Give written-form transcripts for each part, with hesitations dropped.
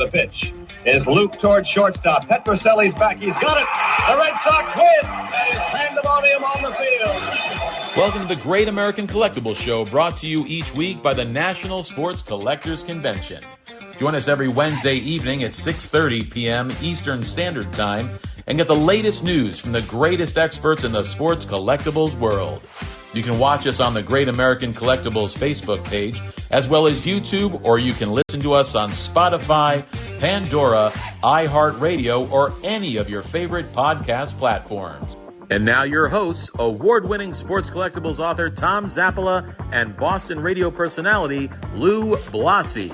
The pitch is looped towards shortstop. Petroselli's back. He's got it. The Red Sox win. That is pandemonium on the field. Welcome to the Great American Collectibles Show, brought to you each week by the National Sports Collectors Convention. Join us every Wednesday evening at 6:30 p.m. Eastern Standard Time and get the latest news from the greatest experts in the sports collectibles world. You can watch us on the Great American Collectibles Facebook page, as well as YouTube, or you can listen to us on Spotify, Pandora, iHeartRadio, or any of your favorite podcast platforms. And now your hosts, award-winning sports collectibles author Tom Zappola and Boston radio personality Lou Blasi.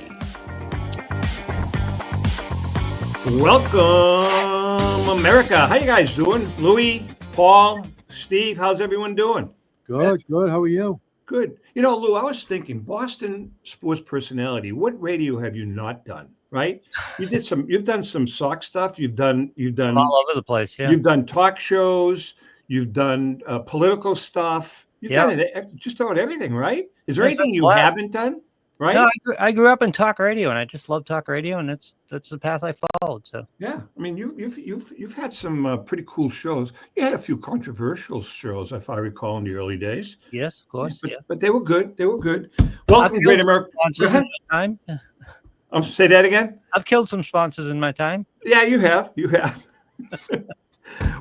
Welcome, America. How you guys doing? Louis, Paul, Steve, how's everyone doing? Good. How are you? Good. You know, Lou, I was thinking, Boston sports personality, what radio have you not done? Right? You've done some sock stuff. You've done all over the place. Yeah. You've done talk shows. You've done political stuff. You've done it, just about everything, right? Is there anything you haven't done? Right? No, I grew up in talk radio, and I just love talk radio, and that's the path I followed. So yeah, I mean, you've had some pretty cool shows. You had a few controversial shows, if I recall, in the early days. Yes, of course. But they were good. Welcome, Great America. Time. Say that again. I've killed some sponsors in my time. Yeah, you have.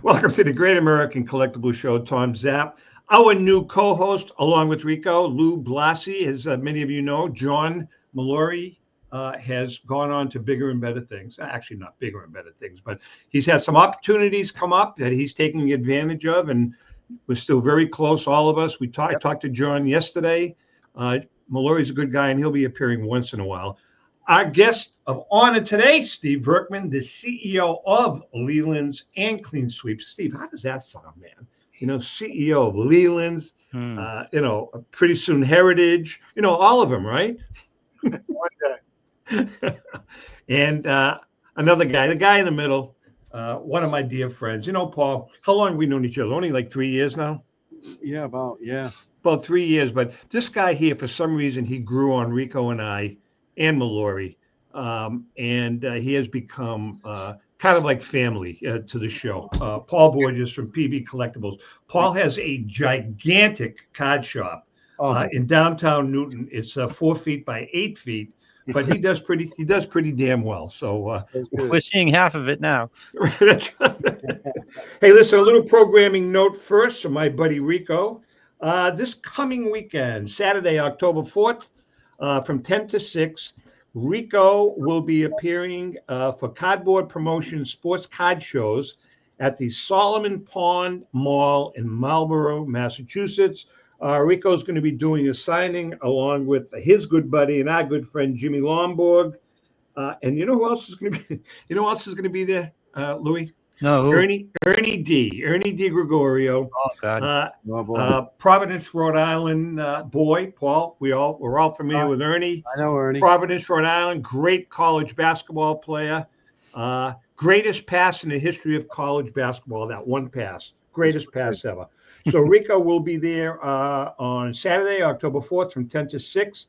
Welcome to the Great American Collectible Show. Tom Zapp, our new co-host, along with Rico, Lou Blasi. As many of you know, John Mallory has gone on to bigger and better things. Actually, not bigger and better things, but he's had some opportunities come up that he's taking advantage of, and we're still very close, all of us. I talked to John yesterday. Mallory's a good guy, and he'll be appearing once in a while. Our guest of honor today, Steve Verman, the CEO of Leland's and Clean Sweep. Steve, how does that sound, man? You know, CEO of Leland's, pretty soon Heritage, all of them, right? One day. And another guy, the guy in the middle, one of my dear friends. Paul, how long have we known each other? Only like 3 years now? Yeah, About 3 years. But this guy here, for some reason, he grew on Rico and I and Mallory, and he has become kind of like family to the show. Paul Borges from PB Collectibles. Paul has a gigantic card shop in downtown Newton. It's 4 feet by 8 feet, but he does pretty damn well. So we're seeing half of it now. Hey, listen, a little programming note first from my buddy Rico. This coming weekend, Saturday, October 4th, from 10 to 6, Rico will be appearing for Cardboard Promotion sports card shows at the Solomon Pond Mall in Marlborough, Massachusetts. Rico's going to be doing a signing along with his good buddy and our good friend Jimmy Lomborg. And you know who else is going to be? You know who else is going to be there, Louis? No, Ernie D. Gregorio. Oh God. Providence, Rhode Island boy, Paul. We're all familiar with Ernie. I know Ernie. Providence, Rhode Island, great college basketball player. Greatest pass in the history of college basketball. That one pass, greatest pass ever. So Rico will be there on Saturday, October 4th, from 10 to 6.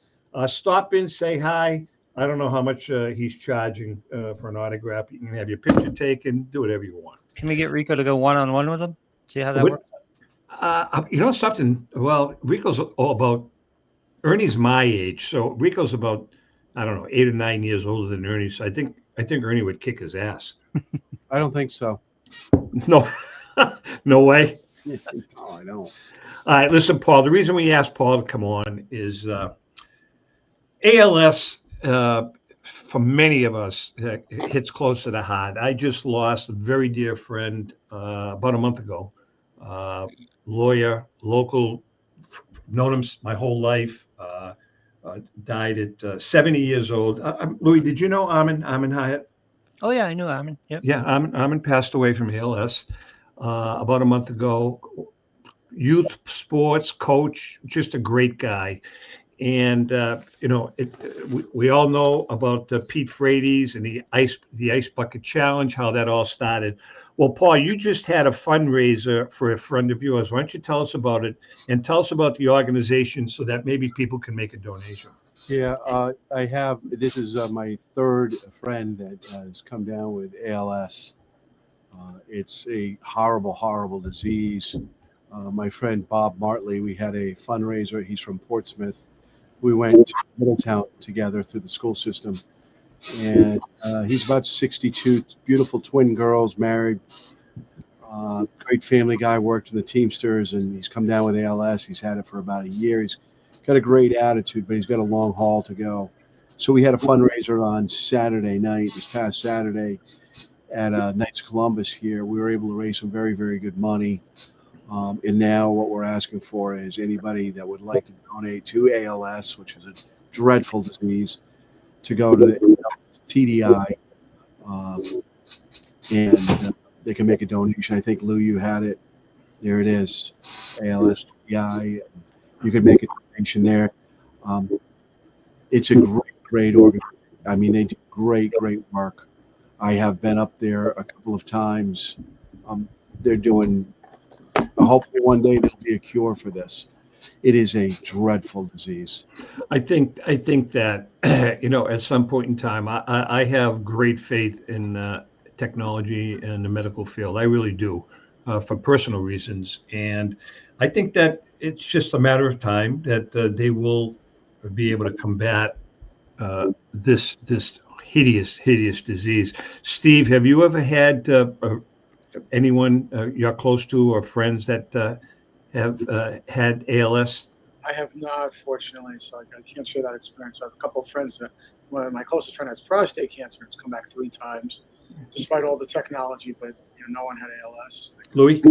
Stop in, say hi. I don't know how much he's charging for an autograph. You can have your picture taken, do whatever you want. Can we get Rico to go one-on-one with him? See how that works? You know something? Well, Rico's all about, Ernie's my age. So Rico's about, I don't know, 8 or 9 years older than Ernie. So I think Ernie would kick his ass. I don't think so. No, no way. No, I don't. All right, listen, Paul, the reason we asked Paul to come on is ALS, for many of us, hits close to the heart. I just lost a very dear friend about a month ago. Lawyer, local, known him my whole life, died at 70 years old. Louis, did you know Armin Hyatt? Oh, yeah, I knew Armin. Yep. Yeah, Armin passed away from ALS about a month ago. Youth sports coach, just a great guy. And we all know about Pete Frates and the ice bucket challenge, how that all started. Well, Paul, you just had a fundraiser for a friend of yours. Why don't you tell us about it and tell us about the organization so that maybe people can make a donation? Yeah, I have. This is my third friend that has come down with ALS. It's a horrible, horrible disease. My friend Bob Martley, we had a fundraiser. He's from Portsmouth. We went to Middletown together through the school system, and he's about 62. Beautiful twin girls, married. Great family guy. Worked in the Teamsters, and he's come down with ALS. He's had it for about a year. He's got a great attitude, but he's got a long haul to go. So we had a fundraiser on Saturday night, this past Saturday, at Knights of Columbus here. We were able to raise some very, very good money. And now what we're asking for is anybody that would like to donate to ALS, which is a dreadful disease, to go to the TDI, and they can make a donation. I think, Lou, you had it. There it is, ALS TDI. You could make a donation there. It's a great, great organization. I mean, they do great, great work. I have been up there a couple of times. They're doing, hopefully one day there'll be a cure for this. It is a dreadful disease. I think that at some point in time, I have great faith in technology and the medical field. I really do, for personal reasons, and I think that it's just a matter of time that they will be able to combat this hideous disease. Steve, have you ever had anyone you're close to or friends that have had ALS? I have not, fortunately, so I can't share that experience. I have a couple of friends that, one of my closest friend has prostate cancer. It's come back 3 times, despite all the technology, but no one had ALS. Louis?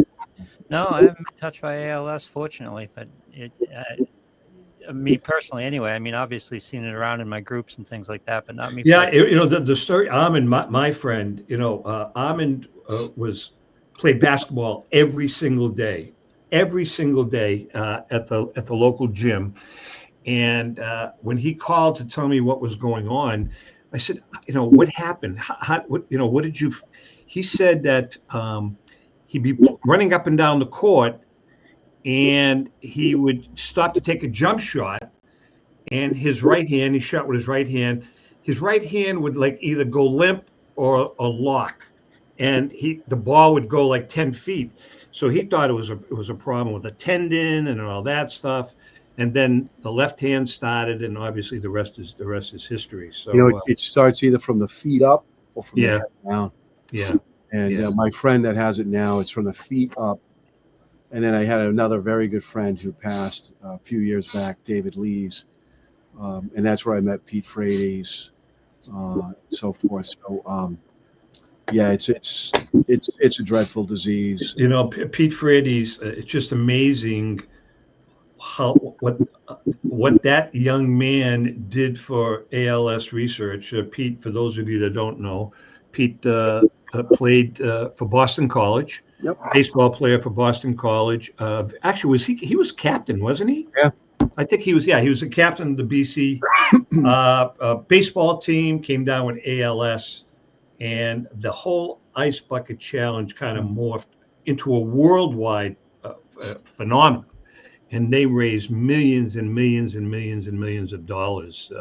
No, I haven't been touched by ALS, fortunately, but me personally, anyway. I mean, obviously, seen it around in my groups and things like that, but not me. Yeah, the story. Armin, my friend, Armin played basketball every single day at the local gym, and when he called to tell me what was going on, I said, what happened? What did you? He said that he'd be running up and down the court, and he would stop to take a jump shot, and his right hand, he shot with his right hand. His right hand would like either go limp or lock, and the ball would go like 10 feet. So he thought it was a problem with a tendon and all that stuff. And then the left hand started, and obviously the rest is history. So it starts either from the feet up or from the Yeah. head down. yeah, And Yeah. my friend that has it now, it's from the feet up. And then I had another very good friend who passed a few years back, David Lees. And that's where I met Pete Frates, so forth. So, yeah, it's a dreadful disease. Pete Frates, it's just amazing what that young man did for ALS research. Pete, for those of you that don't know, Pete played for Boston College. Yep. Baseball player for Boston College. Actually, he was captain, wasn't he? Yeah. I think he was. Yeah, he was the captain of the BC baseball team. Came down with ALS, and the whole ice bucket challenge kind of morphed into a worldwide phenomenon. And they raised millions and millions and millions and millions of dollars.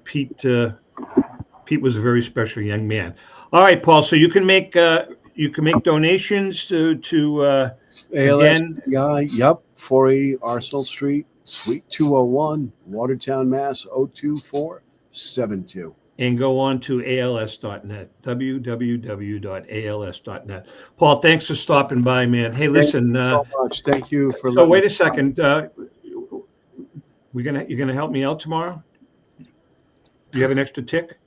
Pete was a very special young man. All right, Paul. So you can make donations to ALS. again. Yep. 480 Arsenal Street, Suite 201, Watertown, Mass. 02472. And go on to als.net, www.als.net. Paul, thanks for stopping by, man. Hey, listen. Thank you so much. Thank you for. So wait a second. You're gonna help me out tomorrow? You have an extra tick?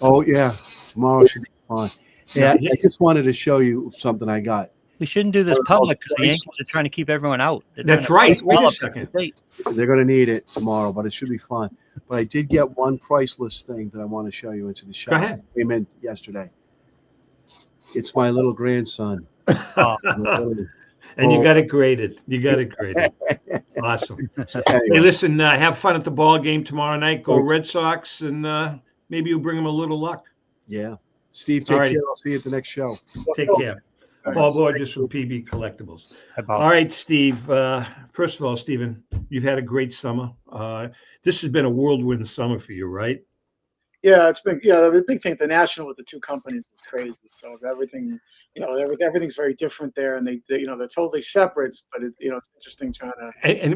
Oh yeah, tomorrow should be fun. Yeah, I just wanted to show you something I got. We shouldn't do this public because the Yankees are trying to keep everyone out. That's right. Wait a second. They're going to need it tomorrow, but it should be fun. But I did get one priceless thing that I want to show you into the shop. Go ahead. Came in yesterday. It's my little grandson. Oh. And you got it graded. Awesome. Hey, listen, have fun at the ball game tomorrow night. Go Red Sox, and maybe you'll bring them a little luck. Yeah. Steve, take care. I'll see you at the next show. Take care. Bob Borges from PB Collectibles. Hi, Bob. All right, Steve. First of all, Stephen, you've had a great summer. This has been a whirlwind summer for you, right? Yeah, it's been the big thing. The national with the two companies is crazy. So everything, everything's very different there, and they're totally separate. But it's interesting trying to.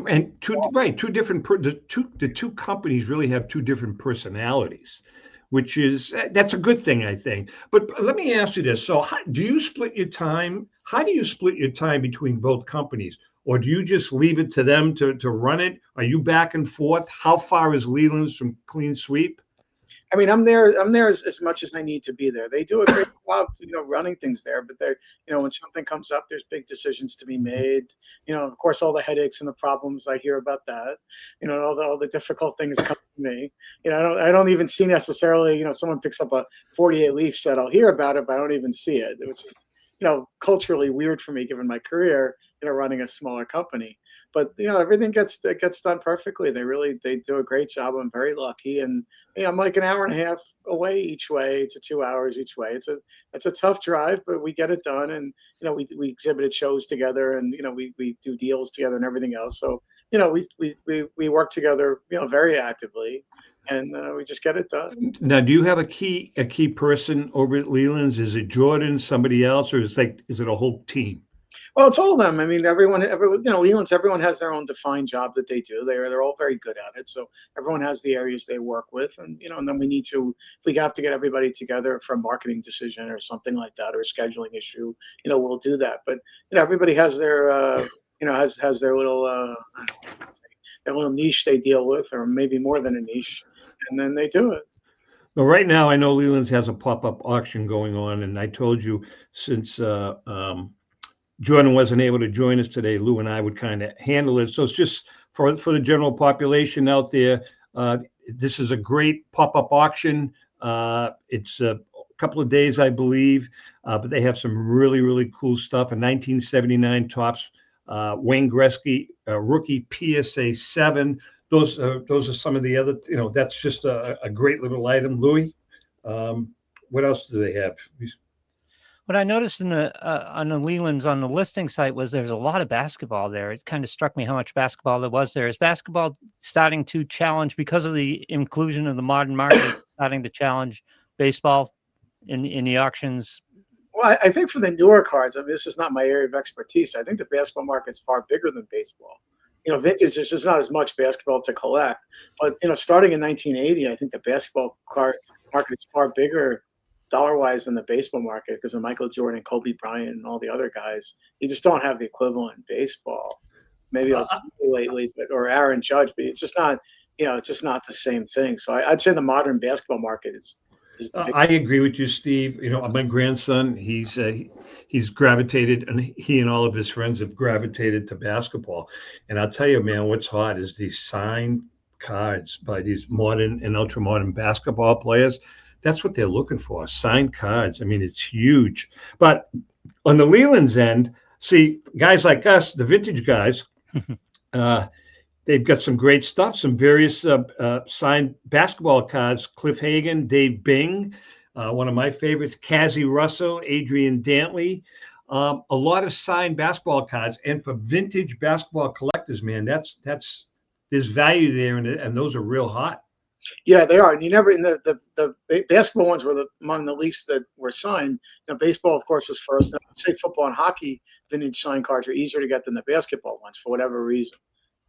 And two different the two companies really have two different personalities, which is that's a good thing, I think. But let me ask you this: so, how do you split your time? How do you split your time between both companies, or do you just leave it to them to run it? Are you back and forth? How far is Leland's from Clean Sweep? I mean, I'm there as much as I need to be there. They do a great job, running things there. But they're, when something comes up, there's big decisions to be made. Of course, all the headaches and the problems I hear about that. All the difficult things come to me. I don't even see necessarily. Someone picks up a 48 leaf set, I'll hear about it, but I don't even see it, which is culturally weird for me given my career. Running a smaller company, but everything gets done perfectly. They do a great job. I'm very lucky, and I'm like an hour and a half away each way to 2 hours each way. It's a tough drive, but we get it done, and we exhibited shows together, and we do deals together and everything else. So we work together very actively, and we just get it done. Now, do you have a key person over at Leland's? Is it Jordan, somebody else, or is it a whole team? Well, it's all of them. I mean, everyone, Leland's, everyone has their own defined job that they do. They're all very good at it. So everyone has the areas they work with, and and then if we have to get everybody together for a marketing decision or something like that, or a scheduling issue, we'll do that. But everybody has their has their little I don't know, their little niche they deal with, or maybe more than a niche, and then they do it. Well, right now, I know Leland's has a pop-up auction going on, and I told you since Jordan wasn't able to join us today, Lou and I would kind of handle it. So it's just for the general population out there. This is a great pop-up auction. It's a couple of days, I believe, but they have some really, really cool stuff. A 1979 Topps Wayne Gretzky rookie PSA 7. Those are some of the other. That's just a great little item, Louis. What else do they have? What I noticed on the Leland's on the listing site was there's a lot of basketball there. It kind of struck me how much basketball there was there. Is basketball starting to challenge, because of the inclusion of the modern market, starting to challenge baseball in the auctions? Well, I think for the newer cards, I mean, this is not my area of expertise. I think the basketball market's far bigger than baseball. Vintage, there's just not as much basketball to collect. But starting in 1980, I think the basketball card market is far bigger dollar-wise than the baseball market, because of Michael Jordan, Kobe Bryant, and all the other guys. You just don't have the equivalent in baseball. Maybe lately, or Aaron Judge, but it's just not. It's just not the same thing. So I'd say the modern basketball market is the I agree with you, Steve. My grandson, he's gravitated, and he and all of his friends have gravitated to basketball. And I'll tell you, man, what's hot is these signed cards by these modern and ultra modern basketball players. That's what they're looking for, signed cards. I mean, it's huge. But on the Leland's end, see, guys like us, the vintage guys, they've got some great stuff, some various signed basketball cards. Cliff Hagan, Dave Bing, one of my favorites, Cazzie Russell, Adrian Dantley. A lot of signed basketball cards. And for vintage basketball collectors, man, there's value there, and those are real hot. Yeah, they are. And the basketball ones were among the least that were signed. Baseball, of course, was first. I'd say football and hockey vintage signed cards are easier to get than the basketball ones for whatever reason.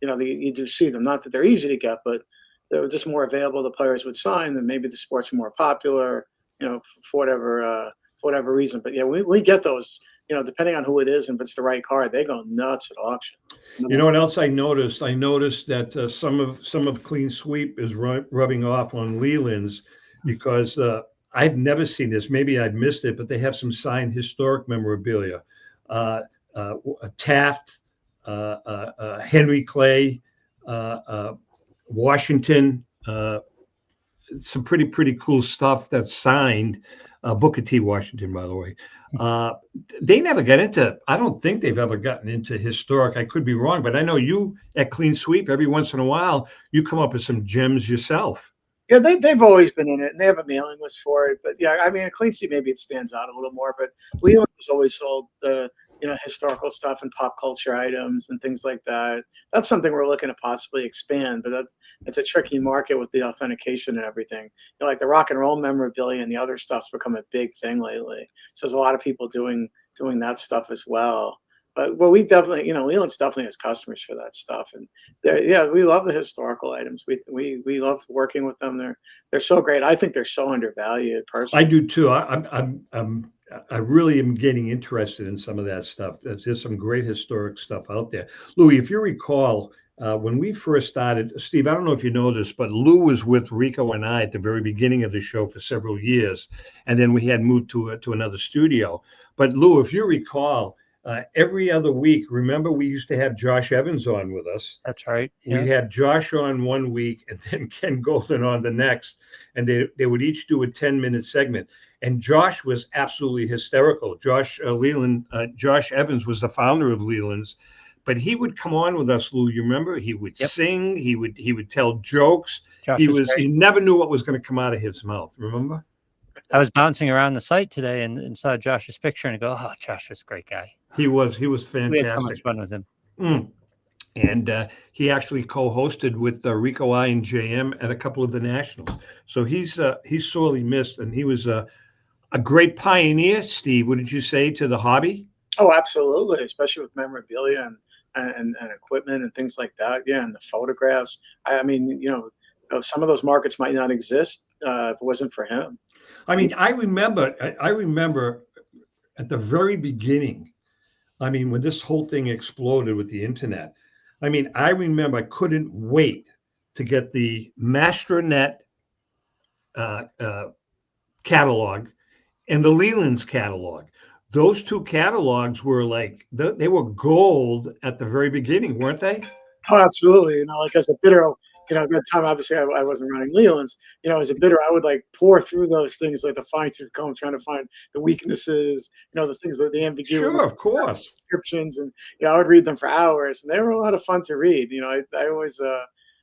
You do see them. Not that they're easy to get, but they're just more available. The players would sign, and maybe the sports were more popular. For whatever reason. But yeah, we get those. Depending on who it is, and if it's the right card, they go nuts at auction. You know what else I noticed? I noticed that some of Clean Sweep is rubbing off on Leland's, because I've never seen this. Maybe I've missed it, but they have some signed historic memorabilia. Taft, Henry Clay, Washington, some pretty cool stuff that's signed. Booker T. Washington, by the way. They never got into, I don't think they've ever gotten into historic. I could be wrong, but I know you at Clean Sweep, every once in a while, you come up with some gems yourself. Yeah, they've always been in it, and they have a mailing list for it. But yeah, I mean, at Clean Sheet maybe it stands out a little more. But Leland has always sold the historical stuff and pop culture items and things like that. That's something we're looking to possibly expand, but it's a tricky market with the authentication and everything. Like the rock and roll memorabilia and the other stuff's become a big thing lately. So there's a lot of people doing that stuff as well. But we definitely, Leland's definitely has customers for that stuff, and yeah, we love the historical items. We love working with them. They're so great. I think they're so undervalued I personally. do too. I really am getting interested in some of that stuff. There's some great historic stuff out there. Louis, if you recall, when we first started, Steve, I don't know if you know this, but Lou was with Rico and I at the very beginning of the show for several years, and then we had moved to another studio. But Lou, if you recall, every other week, remember we used to have Josh Evans on with us. That's right. We'd Yeah. have Josh on one week and then Ken Golden on the next, and they would each do a 10-minute segment. And Josh was absolutely hysterical. Josh Evans was the founder of Leland's, but he would come on with us, Lou. You remember? He would Yep. sing. He would tell jokes. Josh was great. You never knew what was going to come out of his mouth. Remember? I was bouncing around the site today and saw Josh's picture and go, oh, Josh was a great guy. He was We had so fantastic. much fun with him. And he actually co-hosted with Rico I and JM at a couple of the nationals. So he's sorely missed, and he was a great pioneer. Steve, what did you say to the hobby? Oh, absolutely, especially with memorabilia and equipment and things like that. Yeah, and the photographs. I mean, some of those markets might not exist if it wasn't for him. I mean, I remember at the very beginning, I mean, when this whole thing exploded with the internet, I mean, I remember I couldn't wait to get the Mastronet catalog and the Leland's catalog. Those two catalogs were they were gold at the very beginning, weren't they? Oh, absolutely. Like as a bidder, at that time, obviously I wasn't running Leland's, as a bidder, I would pour through those things like the fine tooth comb, trying to find the weaknesses, the things that the ambiguity. Sure, of course. Descriptions. And, I would read them for hours, and they were a lot of fun to read.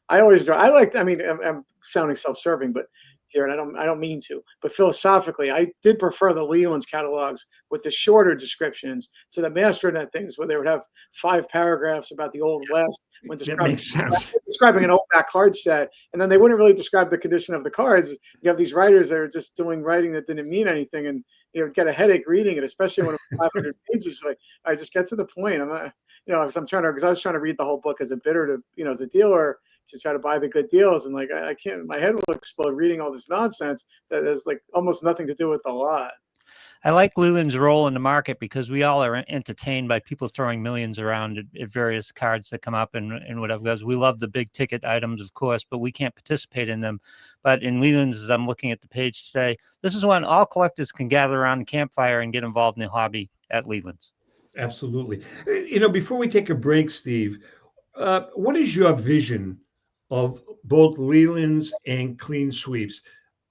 I'm sounding self-serving, but here, and I don't mean to, but philosophically, I did prefer the Leland's catalogs with the shorter descriptions to the Mastronet things where they would have 5 paragraphs about the Old West when describing an old back card set, and then they wouldn't really describe the condition of the cards. You have these writers that are just doing writing that didn't mean anything, and get a headache reading it, especially when it's 500 pages. So I just get to the point. I'm not, because I was trying to read the whole book as a bidder to, as a dealer, to try to buy the good deals, and I can't. My head will explode reading all this nonsense that has almost nothing to do with the lot. I like Leland's role in the market because we all are entertained by people throwing millions around at various cards that come up and whatever. Because we love the big ticket items, of course, but we can't participate in them. But in Leland's, as I'm looking at the page today, this is when all collectors can gather around the campfire and get involved in the hobby at Leland's. Absolutely. Before we take a break, Steve, what is your vision of both Leland's and Clean Sweeps?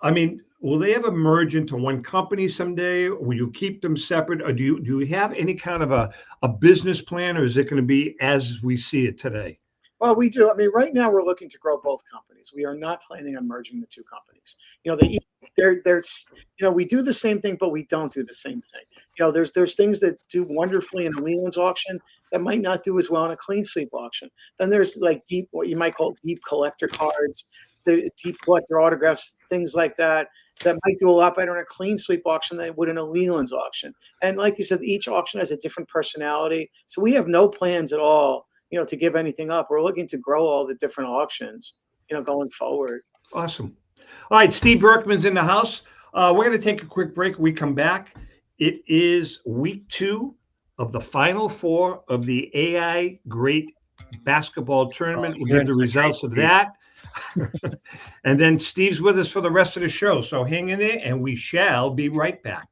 I mean, will they ever merge into one company someday? Will you keep them separate? Or do you have any kind of a business plan, or is it going to be as we see it today? Well, we do. I mean, right now we're looking to grow both companies. We are not planning on merging the two companies. We do the same thing, but we don't do the same thing. There's things that do wonderfully in a Leland's auction that might not do as well in a Clean Sweep auction. Then there's deep, what you might call deep collector cards, the deep collector autographs, things like that might do a lot better in a Clean Sweep auction than it would in a Leland's auction. And like you said, each auction has a different personality. So we have no plans at all, to give anything up. We're looking to grow all the different auctions, going forward. Awesome. All right, Steve Berkman's in the house. We're going to take a quick break. When we come back, it is week 2 of the Final 4 of the AI Great Basketball Tournament. We'll give the results of that. And then Steve's with us for the rest of the show. So hang in there, and we shall be right back.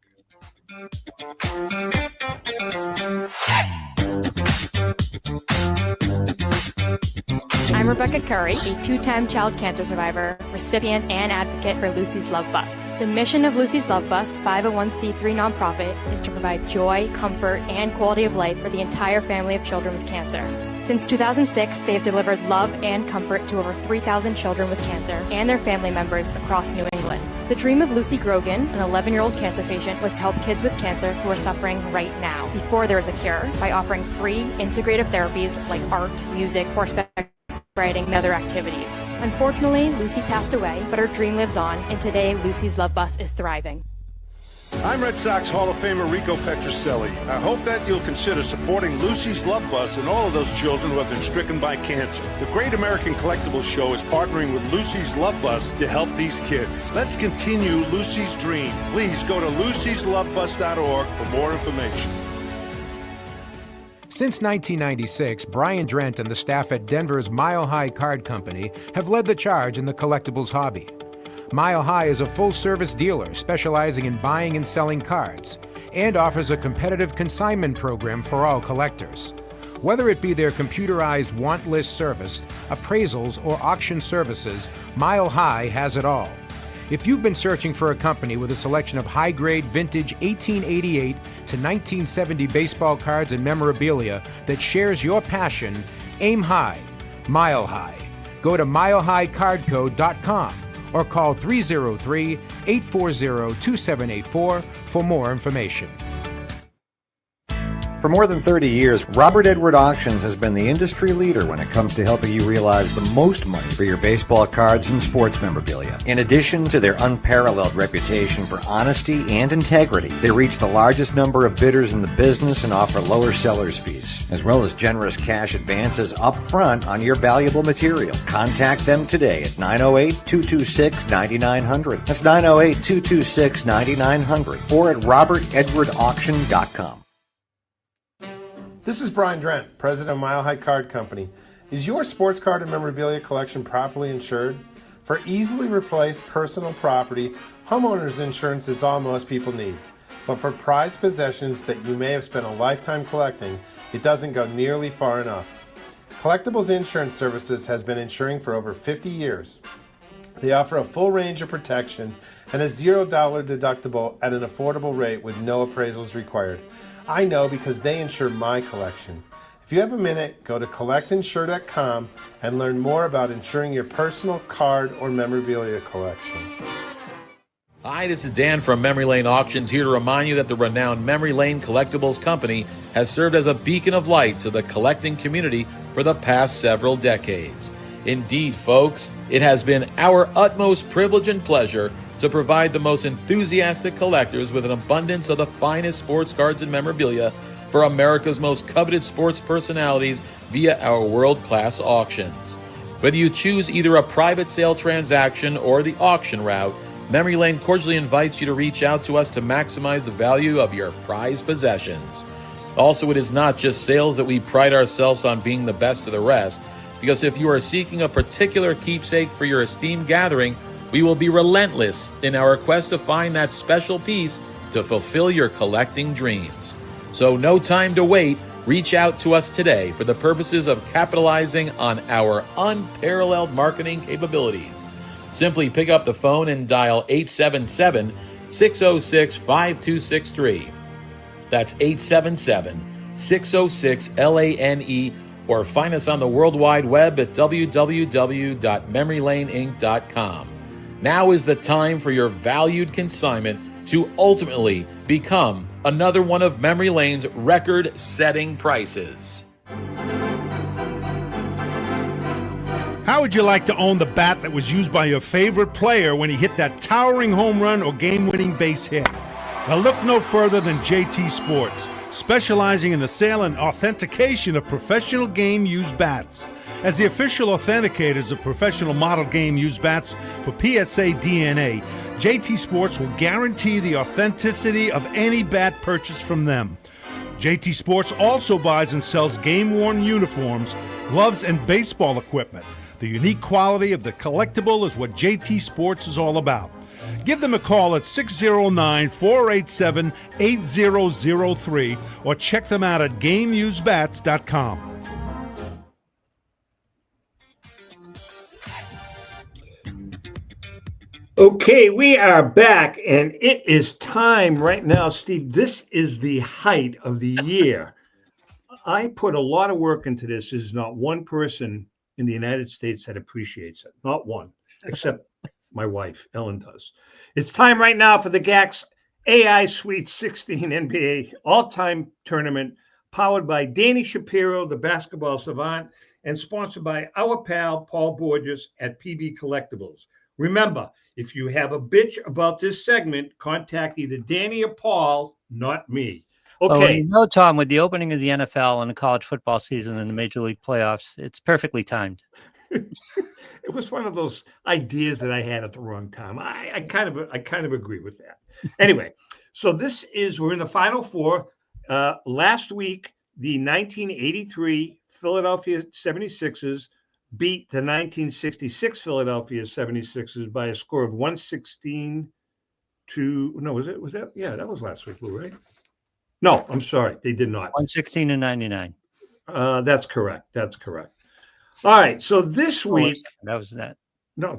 I'm Rebecca Curry, a two-time child cancer survivor, recipient, and advocate for Lucy's Love Bus. The mission of Lucy's Love Bus, 501c3 nonprofit, is to provide joy, comfort, and quality of life for the entire family of children with cancer. Since 2006, they have delivered love and comfort to over 3,000 children with cancer and their family members across New England. The dream of Lucy Grogan, an 11-year-old cancer patient, was to help kids with cancer who are suffering right now, before there is a cure, by offering free, integrative therapies like art, music, horseback riding, and other activities. Unfortunately, Lucy passed away, but her dream lives on, and today Lucy's Love Bus is thriving. I'm Red Sox Hall of Famer Rico Petrocelli. I hope that you'll consider supporting Lucy's Love Bus and all of those children who have been stricken by cancer. The Great American Collectibles Show is partnering with Lucy's Love Bus to help these kids. Let's continue Lucy's dream. Please go to lucyslovebus.org for more information. Since 1996, Brian Drent and the staff at Denver's Mile High Card Company have led the charge in the collectibles hobby. Mile High is a full-service dealer specializing in buying and selling cards and offers a competitive consignment program for all collectors. Whether it be their computerized want list service, appraisals, or auction services, Mile High has it all. If you've been searching for a company with a selection of high-grade vintage 1888 to 1970 baseball cards and memorabilia that shares your passion, aim high, Mile High. Go to milehighcardco.com or call 303-840-2784 for more information. For more than 30 years, Robert Edward Auctions has been the industry leader when it comes to helping you realize the most money for your baseball cards and sports memorabilia. In addition to their unparalleled reputation for honesty and integrity, they reach the largest number of bidders in the business and offer lower seller's fees, as well as generous cash advances up front on your valuable material. Contact them today at 908-226-9900. That's 908-226-9900 or at robertedwardauction.com. This is Brian Drent, president of Mile High Card Company. Is your sports card and memorabilia collection properly insured? For easily replaced personal property, homeowners insurance is all most people need. But for prized possessions that you may have spent a lifetime collecting, it doesn't go nearly far enough. Collectibles Insurance Services has been insuring for over 50 years. They offer a full range of protection and a $0 deductible at an affordable rate with no appraisals required. I know because they insure my collection. If you have a minute, go to collectinsure.com and learn more about insuring your personal card or memorabilia collection. Hi, this is Dan from Memory Lane Auctions, here to remind you that the renowned Memory Lane Collectibles Company has served as a beacon of light to the collecting community for the past several decades. Indeed, folks, it has been our utmost privilege and pleasure to provide the most enthusiastic collectors with an abundance of the finest sports cards and memorabilia for America's most coveted sports personalities via our world-class auctions. Whether you choose either a private sale transaction or the auction route, Memory Lane cordially invites you to reach out to us to maximize the value of your prized possessions. Also, it is not just sales that we pride ourselves on being the best of the rest, because if you are seeking a particular keepsake for your esteemed gathering, we will be relentless in our quest to find that special piece to fulfill your collecting dreams. So no time to wait. Reach out to us today for the purposes of capitalizing on our unparalleled marketing capabilities. Simply pick up the phone and dial 877-606-5263. That's 877-606-LANE, or find us on the World Wide Web at www.memorylaneinc.com. Now is the time for your valued consignment to ultimately become another one of Memory Lane's record-setting prices. How would you like to own the bat that was used by your favorite player when he hit that towering home run or game-winning base hit? Well, look no further than JT Sports, specializing in the sale and authentication of professional game-used bats. As the official authenticators of professional model game-used bats for PSA DNA, JT Sports will guarantee the authenticity of any bat purchased from them. JT Sports also buys and sells game-worn uniforms, gloves, and baseball equipment. The unique quality of the collectible is what JT Sports is all about. Give them a call at 609-487-8003 or check them out at GameUseBats.com. Okay, we are back, and it is time right now, Steve. This is the height of the year. I put a lot of work into this. There's not one person in the United States that appreciates it. Not one, except my wife, Ellen does. It's time right now for the GAX AI Sweet 16 NBA all-time tournament, powered by Danny Shapiro, the basketball savant, and sponsored by our pal, Paul Borges at PB Collectibles. Remember, if you have a bitch about this segment, contact either Danny or Paul, not me. Well, Okay. you know, Tom, with the opening of the NFL and the college football season and the Major League playoffs, it's perfectly timed. It was one of those ideas that I had at the wrong time. I kind of agree with that. Anyway, so we're in the Final Four. Last week, the 1983 Philadelphia 76ers beat the 1966 Philadelphia 76ers by a score of 116 to, no, was that? Yeah, that was last week, Lou, right? No, I'm sorry, they did not. 116 to 99. That's correct. All right, so this week. That was that. No,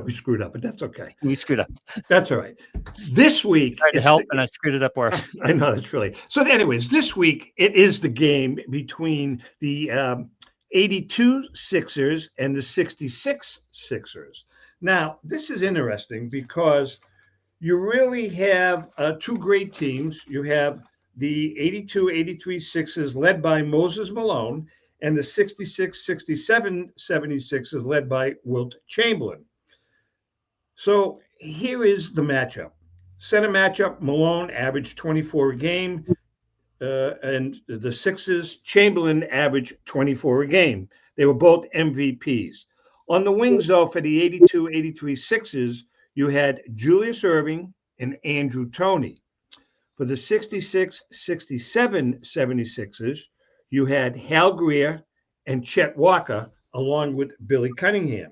we screwed up, but that's okay. We screwed up. That's all right. This week. I tried to help, and I screwed it up worse. I know, that's really. So anyways, this week, it is the game between the 82 Sixers and the 66 Sixers. Now, this is interesting because you really have two great teams. You have the 82-83 Sixers led by Moses Malone, and the 66-67 76ers led by Wilt Chamberlain. So here is the matchup. Center matchup, Malone averaged 24 a game, and the Sixers, Chamberlain averaged 24 a game. They were both MVPs. On the wings, though, for the 82-83 Sixers, you had Julius Erving and Andrew Toney. For the 66-67 76ers, you had Hal Greer and Chet Walker, along with Billy Cunningham.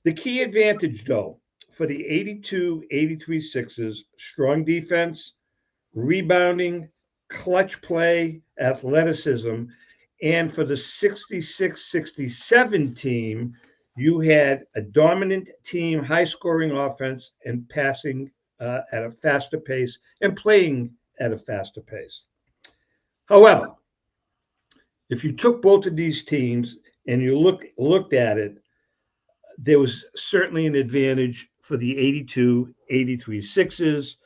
The key advantage, though, for the 82-83 Sixers, strong defense, rebounding, clutch play, athleticism. And for the 66-67 team, you had a dominant team, high-scoring offense, and passing at a faster pace and playing at a faster pace. However, if you took both of these teams and you looked at it, there was certainly an advantage for the 82-83 Sixers.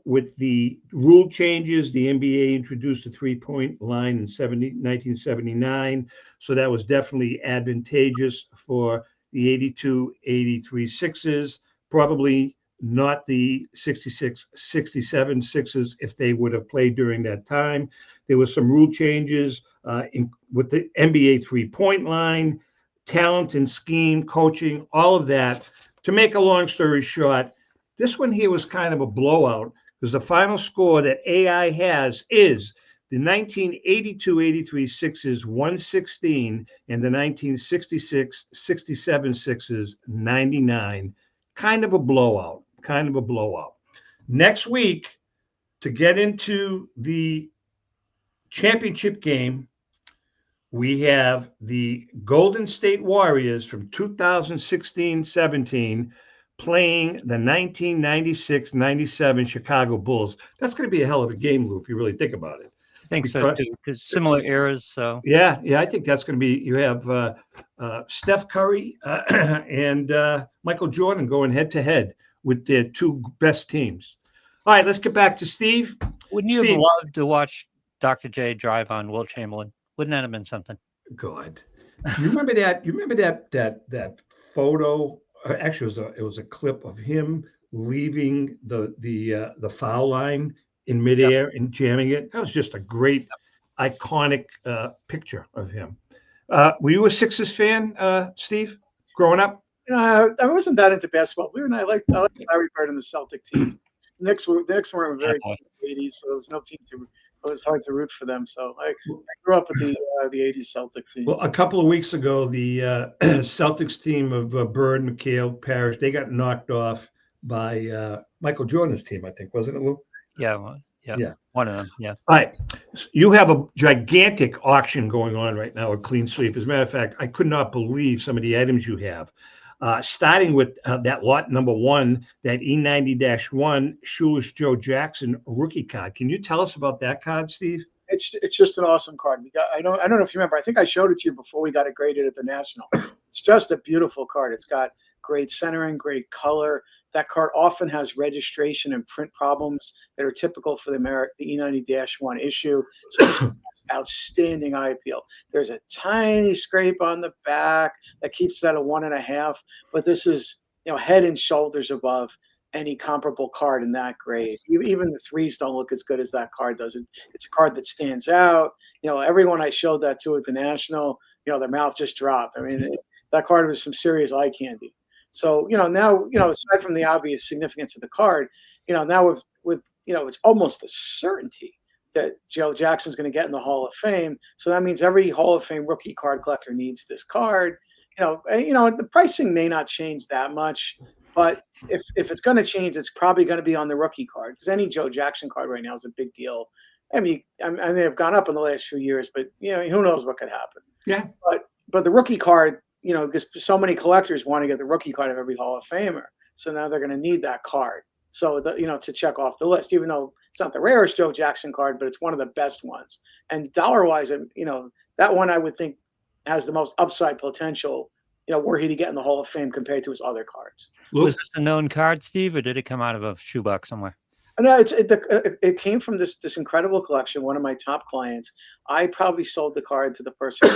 With the rule changes, the NBA introduced a three-point line in 1979, so that was definitely advantageous for the 82-83 Sixers. Probably not the 66-67 Sixers if they would have played during that time. There was some rule changes with the NBA three-point line, talent and scheme, coaching, all of that. To make a long story short, this one here was kind of a blowout because the final score that AI has is the 1982-83 Sixers 116 and the 1966-67 Sixers 99. Kind of a blowout. Next week, to get into the championship game, we have the Golden State Warriors from 2016-17 playing the 1996-97 Chicago Bulls. That's going to be a hell of a game, Lou, if you really think about it. I think so, too, because similar eras. So yeah, I think that's going to be. You have Steph Curry and Michael Jordan going head-to-head with their two best teams. All right, let's get back to Steve. Wouldn't you have loved to watch Dr. J drive on Wilt Chamberlain? Wouldn't that have been something? God, you remember that? You remember that photo? Actually, it was a clip of him leaving the foul line in midair and jamming it. That was just a great, iconic picture of him. Were you a Sixers fan, Steve, growing up? I wasn't that into basketball. I liked Larry Bird and the Celtic team. The Knicks were very good in the 80s, so there was no team to. It was hard to root for them. So I grew up with the 80s Celtics team. Well, a couple of weeks ago, the Celtics team of Bird, McHale, Parrish, they got knocked off by Michael Jordan's team, I think, wasn't it, Lou? Yeah, one of them, yeah. All right. So you have a gigantic auction going on right now, a clean sweep. As a matter of fact, I could not believe some of the items you have. starting with that lot number 1, that E90-1 Shoeless Joe Jackson rookie card. Can you tell us about that card, Steve? It's just an awesome card. I don't know if you remember. I think I showed it to you before we got it graded at the National. It's just a beautiful card. It's got great centering, great color. That card often has registration and print problems that are typical for the E90-1 issue. So this is outstanding eye appeal. There's a tiny scrape on the back that keeps that at 1.5, but this is head and shoulders above any comparable card in that grade. Even the 3s don't look as good as that card does. It's a card that stands out. Everyone I showed that to at the National, their mouth just dropped. I mean, that card was some serious eye candy. So, now, aside from the obvious significance of the card, now with it's almost a certainty that Joe Jackson's going to get in the Hall of Fame. So that means every Hall of Fame rookie card collector needs this card. The pricing may not change that much, but if it's going to change, it's probably going to be on the rookie card, because any Joe Jackson card right now is a big deal. I mean, they've gone up in the last few years, but who knows what could happen. Yeah. But the rookie card, because so many collectors want to get the rookie card of every Hall of Famer, so now they're going to need that card. So to check off the list, even though it's not the rarest Joe Jackson card, but it's one of the best ones. And dollar-wise, that one I would think has the most upside potential, were he to get in the Hall of Fame compared to his other cards. Was this a known card, Steve, or did it come out of a shoebox somewhere? No, it came from this incredible collection. One of my top clients. I probably sold the card to the person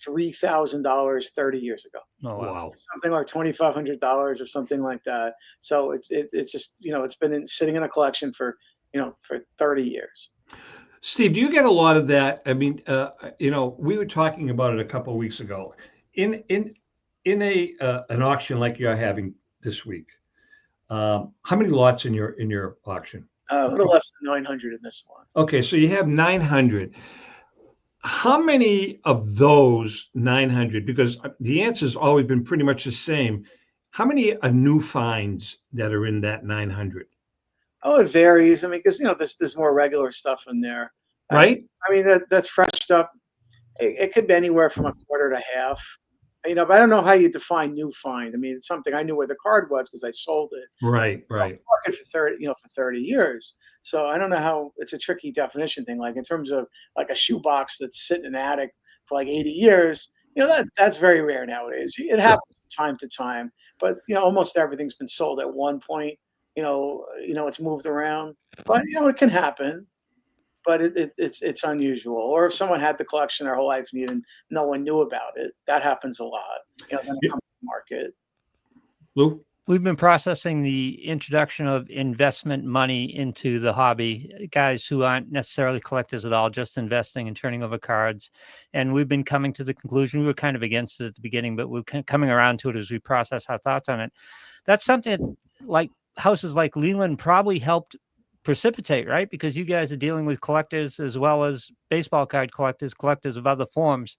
$3,000 30 years ago. Oh wow! Something like $2,500 or something like that. So it's just it's been sitting in a collection for 30 years. Steve, do you get a lot of that? I mean, we were talking about it a couple of weeks ago. In an auction like you're having this week, how many lots in your auction? A little less than 900 in this one. Okay, so you have 900. How many of those 900? Because the answer has always been pretty much the same. How many are new finds that are in that 900? Oh, it varies. I mean, because there's more regular stuff in there, right? I mean, that's freshed up. It could be anywhere from a quarter to half. But I don't know how you define new find. I mean, it's something I knew where the card was because I sold it. Right. Market for 30 years. So I don't know how. It's a tricky definition thing. Like in terms of like a shoebox that's sitting in an attic for like 80 years. That's very rare nowadays. It happens from time to time, but almost everything's been sold at one point. It's moved around, but it can happen. But it's unusual. Or if someone had the collection their whole life and no one knew about it, that happens a lot. Then it comes to market. Lou? We've been processing the introduction of investment money into the hobby, guys who aren't necessarily collectors at all, just investing and turning over cards. And we've been coming to the conclusion, we were kind of against it at the beginning, but we're coming around to it as we process our thoughts on it. That's something like houses like Leland probably helped precipitate, right? Because you guys are dealing with collectors as well as baseball card collectors of other forms.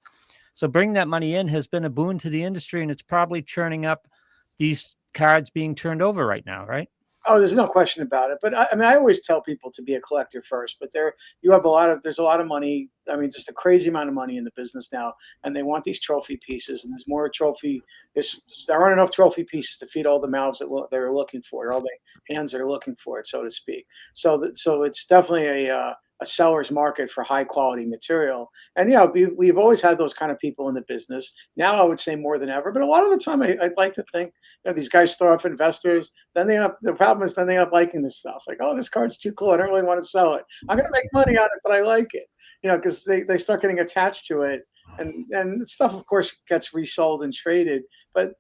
So bringing that money in has been a boon to the industry, and it's probably churning up these cards being turned over right now, right? Oh, there's no question about it. But I always tell people to be a collector first. But there's a lot of money. I mean, just a crazy amount of money in the business now, and they want these trophy pieces. And there's more there aren't enough trophy pieces to feed all the mouths that they're looking for, all the hands that are looking for it, so to speak. So it's definitely a seller's market for high quality material. And we've always had those kind of people in the business. Now I would say more than ever, but a lot of the time I'd like to think these guys throw off investors, then the problem is then they end up liking this stuff. Like, oh, this card's too cool, I don't really want to sell it. I'm gonna make money on it, but I like it. Because they start getting attached to it, and the stuff of course gets resold and traded. But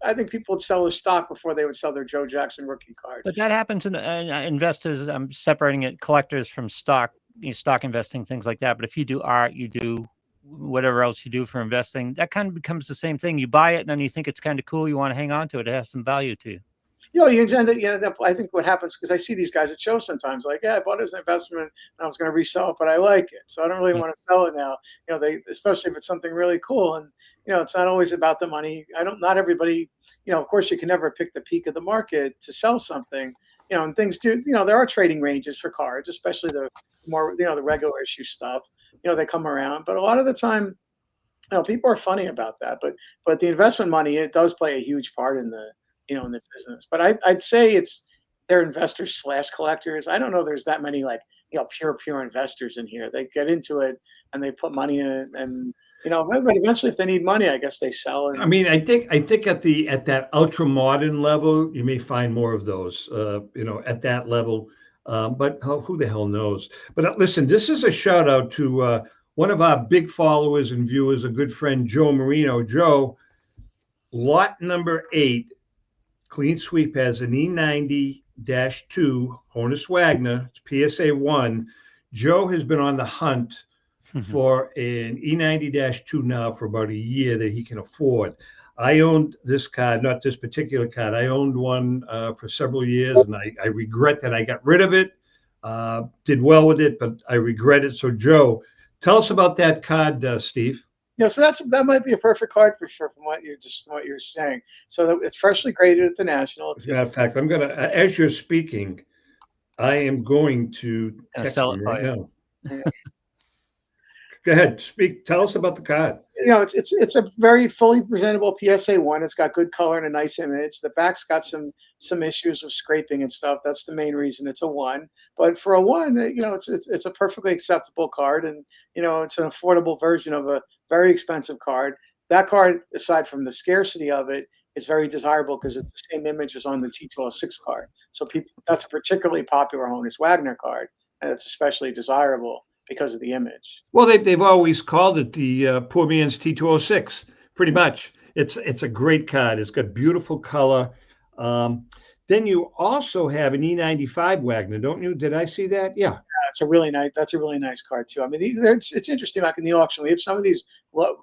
I think people would sell their stock before they would sell their Joe Jackson rookie card. But that happens in investors. I'm separating it, collectors from stock, stock investing, things like that. But if you do art, you do whatever else you do for investing, that kind of becomes the same thing. You buy it and then you think it's kind of cool. You want to hang on to it. It has some value to you. I think what happens, because I see these guys at shows sometimes, like, yeah, I bought it as an investment and I was going to resell it, but I like it, so I don't really want to sell it now. Especially if it's something really cool, and it's not always about the money. Not everybody, of course, you can never pick the peak of the market to sell something. And things do. There are trading ranges for cards, especially the more the regular issue stuff. They come around, but a lot of the time, People are funny about that, but the investment money, it does play a huge part in the in the business. But I'd say they're investors slash collectors. I don't know. There's that many like pure investors in here. They get into it and they put money in it, and but eventually, if they need money, I guess they sell. I mean, I think at that ultra modern level, you may find more of those. At that level, but who the hell knows? But listen, this is a shout out to one of our big followers and viewers, a good friend, Joe Marino. Joe, lot number 8, clean sweep, has an E90-2 Honus Wagner, it's PSA 1. Joe has been on the hunt for an E90-2 now for about a year that he can afford. I owned this card, not this particular card. I owned one for several years, and I regret that I got rid of it. Did well with it, but I regret it. So, Joe, tell us about that card, Steve. Yeah, so that might be a perfect card for sure from what you're saying. So it's freshly graded at the National. As a matter of fact, I'm gonna, as you're speaking, I am going to text him right now. Yeah. Go ahead, speak. Tell us about the card. It's a very fully presentable PSA 1. It's got good color and a nice image. The back's got some issues of scraping and stuff. That's the main reason it's a 1. But for a 1, it's a perfectly acceptable card, and it's an affordable version of a very expensive card. That card, aside from the scarcity of it, is very desirable because it's the same image as on the T206 card. So that's a particularly popular Honus Wagner card, and it's especially desirable because of the image. Well, they've always called it the poor man's T206. Pretty much, it's a great card. It's got beautiful color. Then you also have an E95 Wagner, don't you? Did I see that? Yeah. That's a really nice card too. I mean, it's interesting. Like in the auction, we have some of these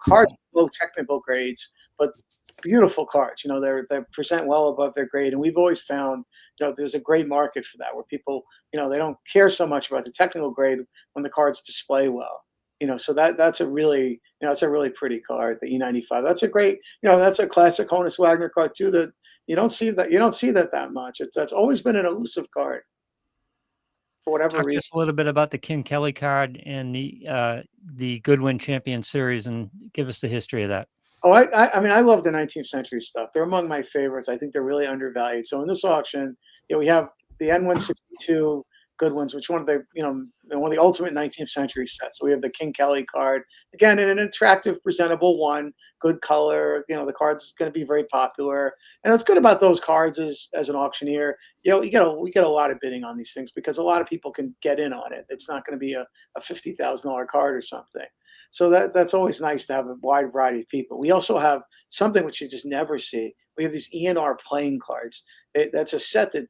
cards low technical grades, but beautiful cards. They present well above their grade, and we've always found there's a great market for that, where people they don't care so much about the technical grade when the cards display well. So that's a really it's a really pretty card, the E95. That's a great that's a classic Honus Wagner card too, that you don't see that much. That's always been an elusive card for whatever Talk reason. just a little bit about the Ken Kelly card and the Goodwin Champion Series, and give us the history of that. Oh, I mean, I love the 19th century stuff. They're among my favorites. I think they're really undervalued. So in this auction, we have the N162 Goodwins, which one of the ultimate 19th century sets. So we have the King Kelly card, again, in an attractive, presentable one, good color. The card's going to be very popular. And what's good about those cards is, as an auctioneer, we get a lot of bidding on these things because a lot of people can get in on it. It's not going to be a $50,000 card or something. So that's always nice to have a wide variety of people. We also have something which you just never see. We have these ENR playing cards. That's a set that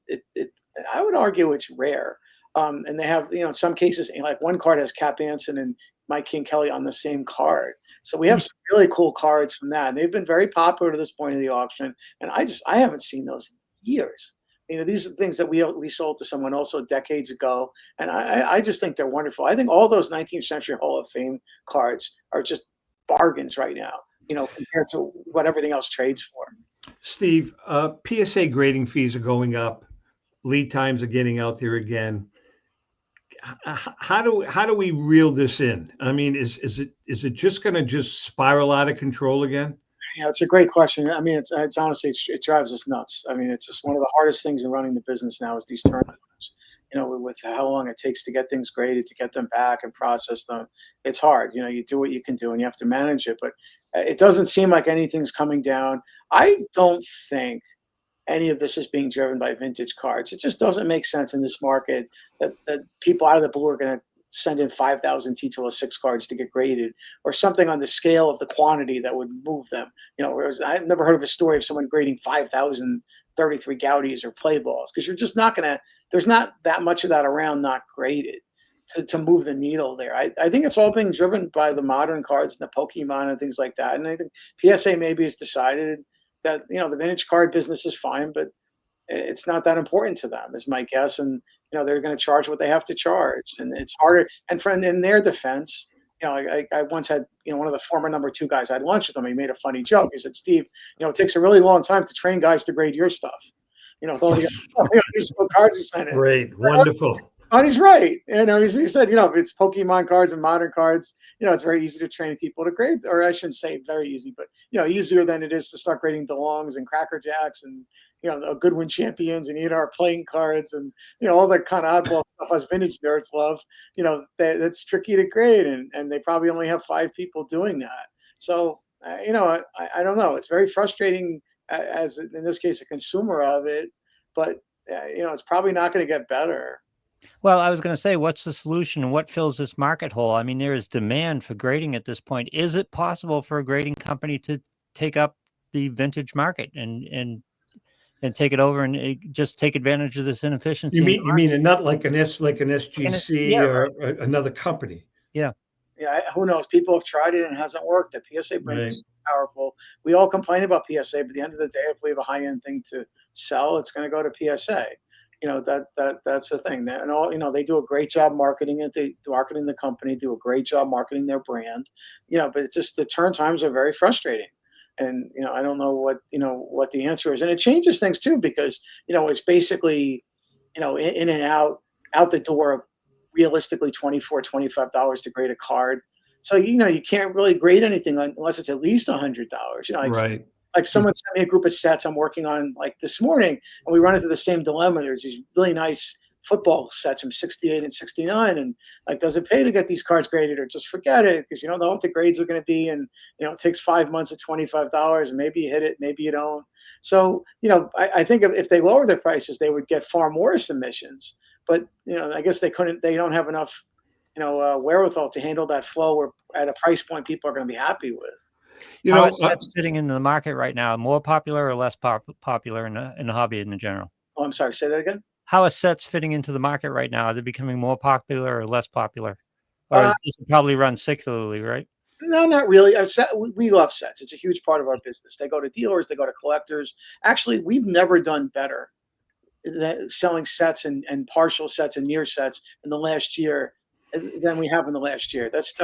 I would argue it's rare. And they have, in some cases, like one card has Cap Anson and Mike King Kelly on the same card. So we have some really cool cards from that. And they've been very popular to this point of the auction. And I haven't seen those in years. These are things that we sold to someone also decades ago, and I just think they're wonderful. I think all those 19th century Hall of Fame cards are just bargains right now, compared to what everything else trades for. Steve, PSA grading fees are going up. Lead times are getting out there again. How do we reel this in? I mean, is it just going to just spiral out of control again? Yeah, it's a great question. I mean, it's honestly, it drives us nuts. I mean, it's just one of the hardest things in running the business now is these turnovers. With how long it takes to get things graded, to get them back and process them. It's hard. You do what you can do and you have to manage it, but it doesn't seem like anything's coming down. I don't think any of this is being driven by vintage cards. It just doesn't make sense in this market that people out of the blue are going to send in 5,000 T206 cards to get graded, or something on the scale of the quantity that would move them. Whereas I've never heard of a story of someone grading 5,000 33 Gaudis or play balls, because you're just not going to, there's not that much of that around not graded to move the needle there. I think it's all being driven by the modern cards and the Pokemon and things like that. And I think PSA maybe has decided that, the vintage card business is fine, but it's not that important to them, is my guess. And, they're going to charge what they have to charge, and it's harder. And in their defense, I once had, one of the former number 2 guys I had lunch with him. He made a funny joke. He said, Steve, it takes a really long time to train guys to grade your stuff. With all the cards you send in. Great. Wonderful. And he's right. He said, if it's Pokemon cards and modern cards, it's very easy to train people to grade, or I shouldn't say very easy, but, easier than it is to start grading DeLongs and Cracker Jacks and, Goodwin Champions and ENR playing cards and, all that kind of oddball stuff us vintage nerds love. That's tricky to grade. And they probably only have 5 people doing that. So, I don't know. It's very frustrating as in this case, a consumer of it, but it's probably not going to get better. Well, I was going to say, what's the solution and what fills this market hole? I mean, there is demand for grading at this point. Is it possible for a grading company to take up the vintage market and take it over and just take advantage of this inefficiency? You mean not like an SGC or another company? Yeah. Yeah, who knows? People have tried it and it hasn't worked. The PSA brand is powerful. We all complain about PSA, but at the end of the day, if we have a high-end thing to sell, it's going to go to PSA. That's the thing. And all they do a great job marketing it. They marketing the company, do a great job marketing their brand. But it's just the turn times are very frustrating. And I don't know what the answer is. And it changes things too, because it's basically in and out the door, realistically $24, $25 to grade a card. So you can't really grade anything unless it's at least $100. Right. Like someone sent me a group of sets I'm working on like this morning, and we run into the same dilemma. There's these really nice football sets from 68 and 69, and like, does it pay to get these cards graded or just forget it? Because you don't know what the grades are going to be, and it takes 5 months at $25, and maybe you hit it, maybe you don't. So I think if they lower their prices, they would get far more submissions. But I guess they don't have enough wherewithal to handle that flow or at a price point people are going to be happy with. How is sets fitting into the market right now? More popular or less popular in the hobby in general? Oh, I'm sorry. Say that again. How are sets fitting into the market right now? Are they becoming more popular or less popular? Or does it probably run secularly, right? No, not really. We love sets. It's a huge part of our business. They go to dealers. They go to collectors. Actually, we've never done better selling sets and partial sets and near sets in the last year than we have in the last year. This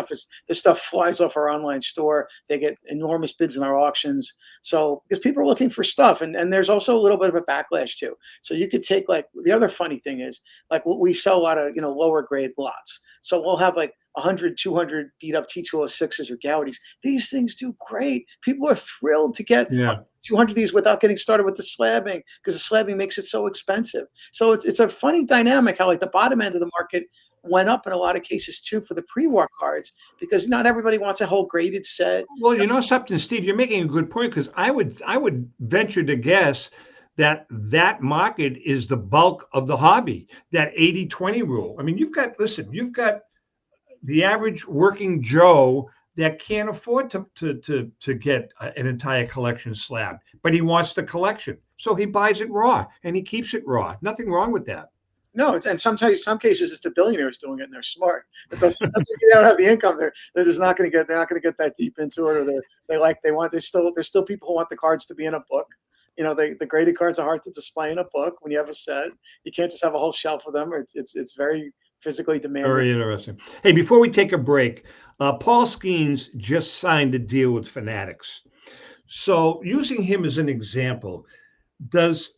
stuff flies off our online store. They get enormous bids in our auctions. So because people are looking for stuff, and there's also a little bit of a backlash too. So you could take, like, the other funny thing is, like, we sell a lot of lower grade lots. So we'll have like 100, 200 beat up T206s or Gaudis. These things do great. People are thrilled to get 200 of these without getting started with the slabbing, because the slabbing makes it so expensive. So it's a funny dynamic how, like, the bottom end of the market went up in a lot of cases too for the pre-war cards, because not everybody wants a whole graded set. Well, something, Steve, you're making a good point, because I would venture to guess that market is the bulk of the hobby, that 80-20 rule. I mean, you've got the average working Joe that can't afford to get an entire collection slabbed, but he wants the collection. So he buys it raw and he keeps it raw. Nothing wrong with that. No, and some cases it's the billionaires doing it, and they're smart. But they don't have the income. They're just not going to get. They're not going to get that deep into it, or there's still people who want the cards to be in a book. The graded cards are hard to display in a book. When you have a set, you can't just have a whole shelf of them. It's very physically demanding. Very interesting. Hey, before we take a break, Paul Skeens just signed a deal with Fanatics. So using him as an example, does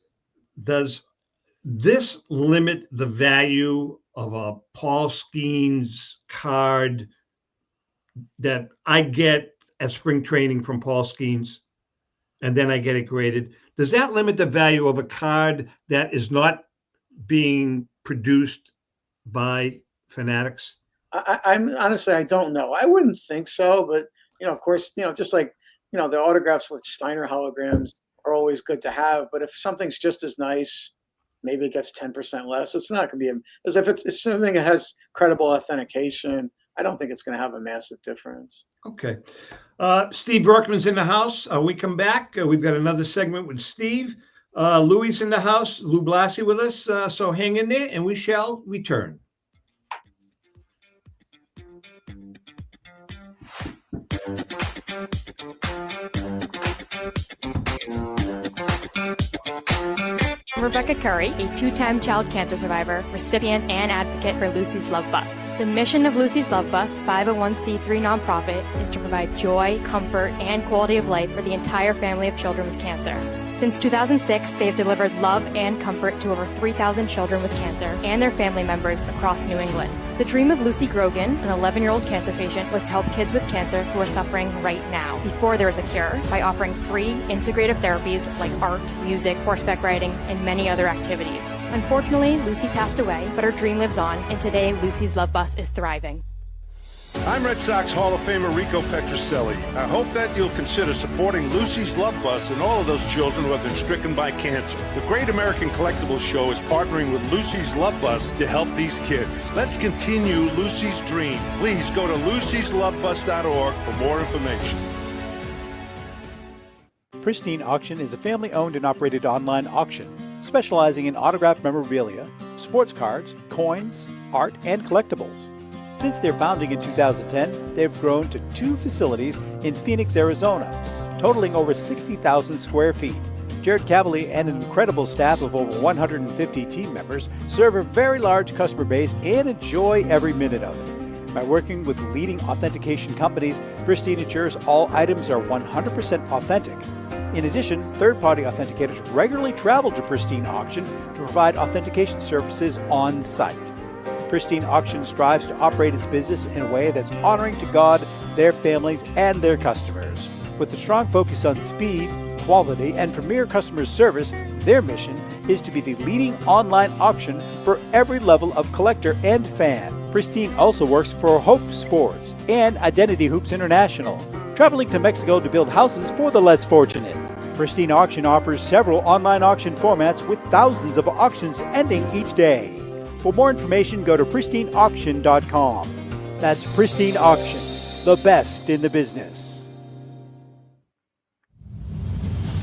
this limit the value of a Paul Skeens card that I get at spring training from Paul Skeens, and then I get it graded? Does that limit the value of a card that is not being produced by Fanatics? I'm honestly, I don't know. I wouldn't think so, but of course, just like the autographs with Steiner holograms are always good to have. But if something's just as nice, maybe it gets 10% less. It's not going to be as if it's something that has credible authentication. I don't think it's going to have a massive difference. Okay. Steve Berkman's in the house. We come back. We've got another segment with Steve. Louis in the house. Lou Blassie with us. So hang in there, and we shall return. Rebecca Curry, a 2-time child cancer survivor, recipient, and advocate for Lucy's Love Bus. The mission of Lucy's Love Bus, 501c3 nonprofit, is to provide joy, comfort, and quality of life for the entire family of children with cancer. Since 2006, they have delivered love and comfort to over 3,000 children with cancer and their family members across New England. The dream of Lucy Grogan, an 11-year-old cancer patient, was to help kids with cancer who are suffering right now, before there is a cure, by offering free, integrative therapies like art, music, horseback riding, and many other activities. Unfortunately, Lucy passed away, but her dream lives on, and today Lucy's Love Bus is thriving. I'm Red Sox Hall of Famer Rico Petrocelli. I hope that you'll consider supporting Lucy's Love Bus and all of those children who have been stricken by cancer. The Great American Collectibles Show is partnering with Lucy's Love Bus to help these kids. Let's continue Lucy's dream. Please go to lucyslovebus.org for more information. Pristine Auction is a family-owned and operated online auction specializing in autographed memorabilia, sports cards, coins, art, and collectibles. Since their founding in 2010, they've grown to 2 facilities in Phoenix, Arizona, totaling over 60,000 square feet. Jared Cavalier and an incredible staff of over 150 team members serve a very large customer base and enjoy every minute of it. By working with leading authentication companies, Pristine ensures all items are 100% authentic. In addition, third-party authenticators regularly travel to Pristine Auction to provide authentication services on site. Pristine Auction strives to operate its business in a way that's honoring to God, their families, and their customers. With a strong focus on speed, quality, and premier customer service, their mission is to be the leading online auction for every level of collector and fan. Pristine also works for Hope Sports and Identity Hoops International, traveling to Mexico to build houses for the less fortunate. Pristine Auction offers several online auction formats with thousands of auctions ending each day. For more information, go to pristineauction.com. That's Pristine Auction, the best in the business.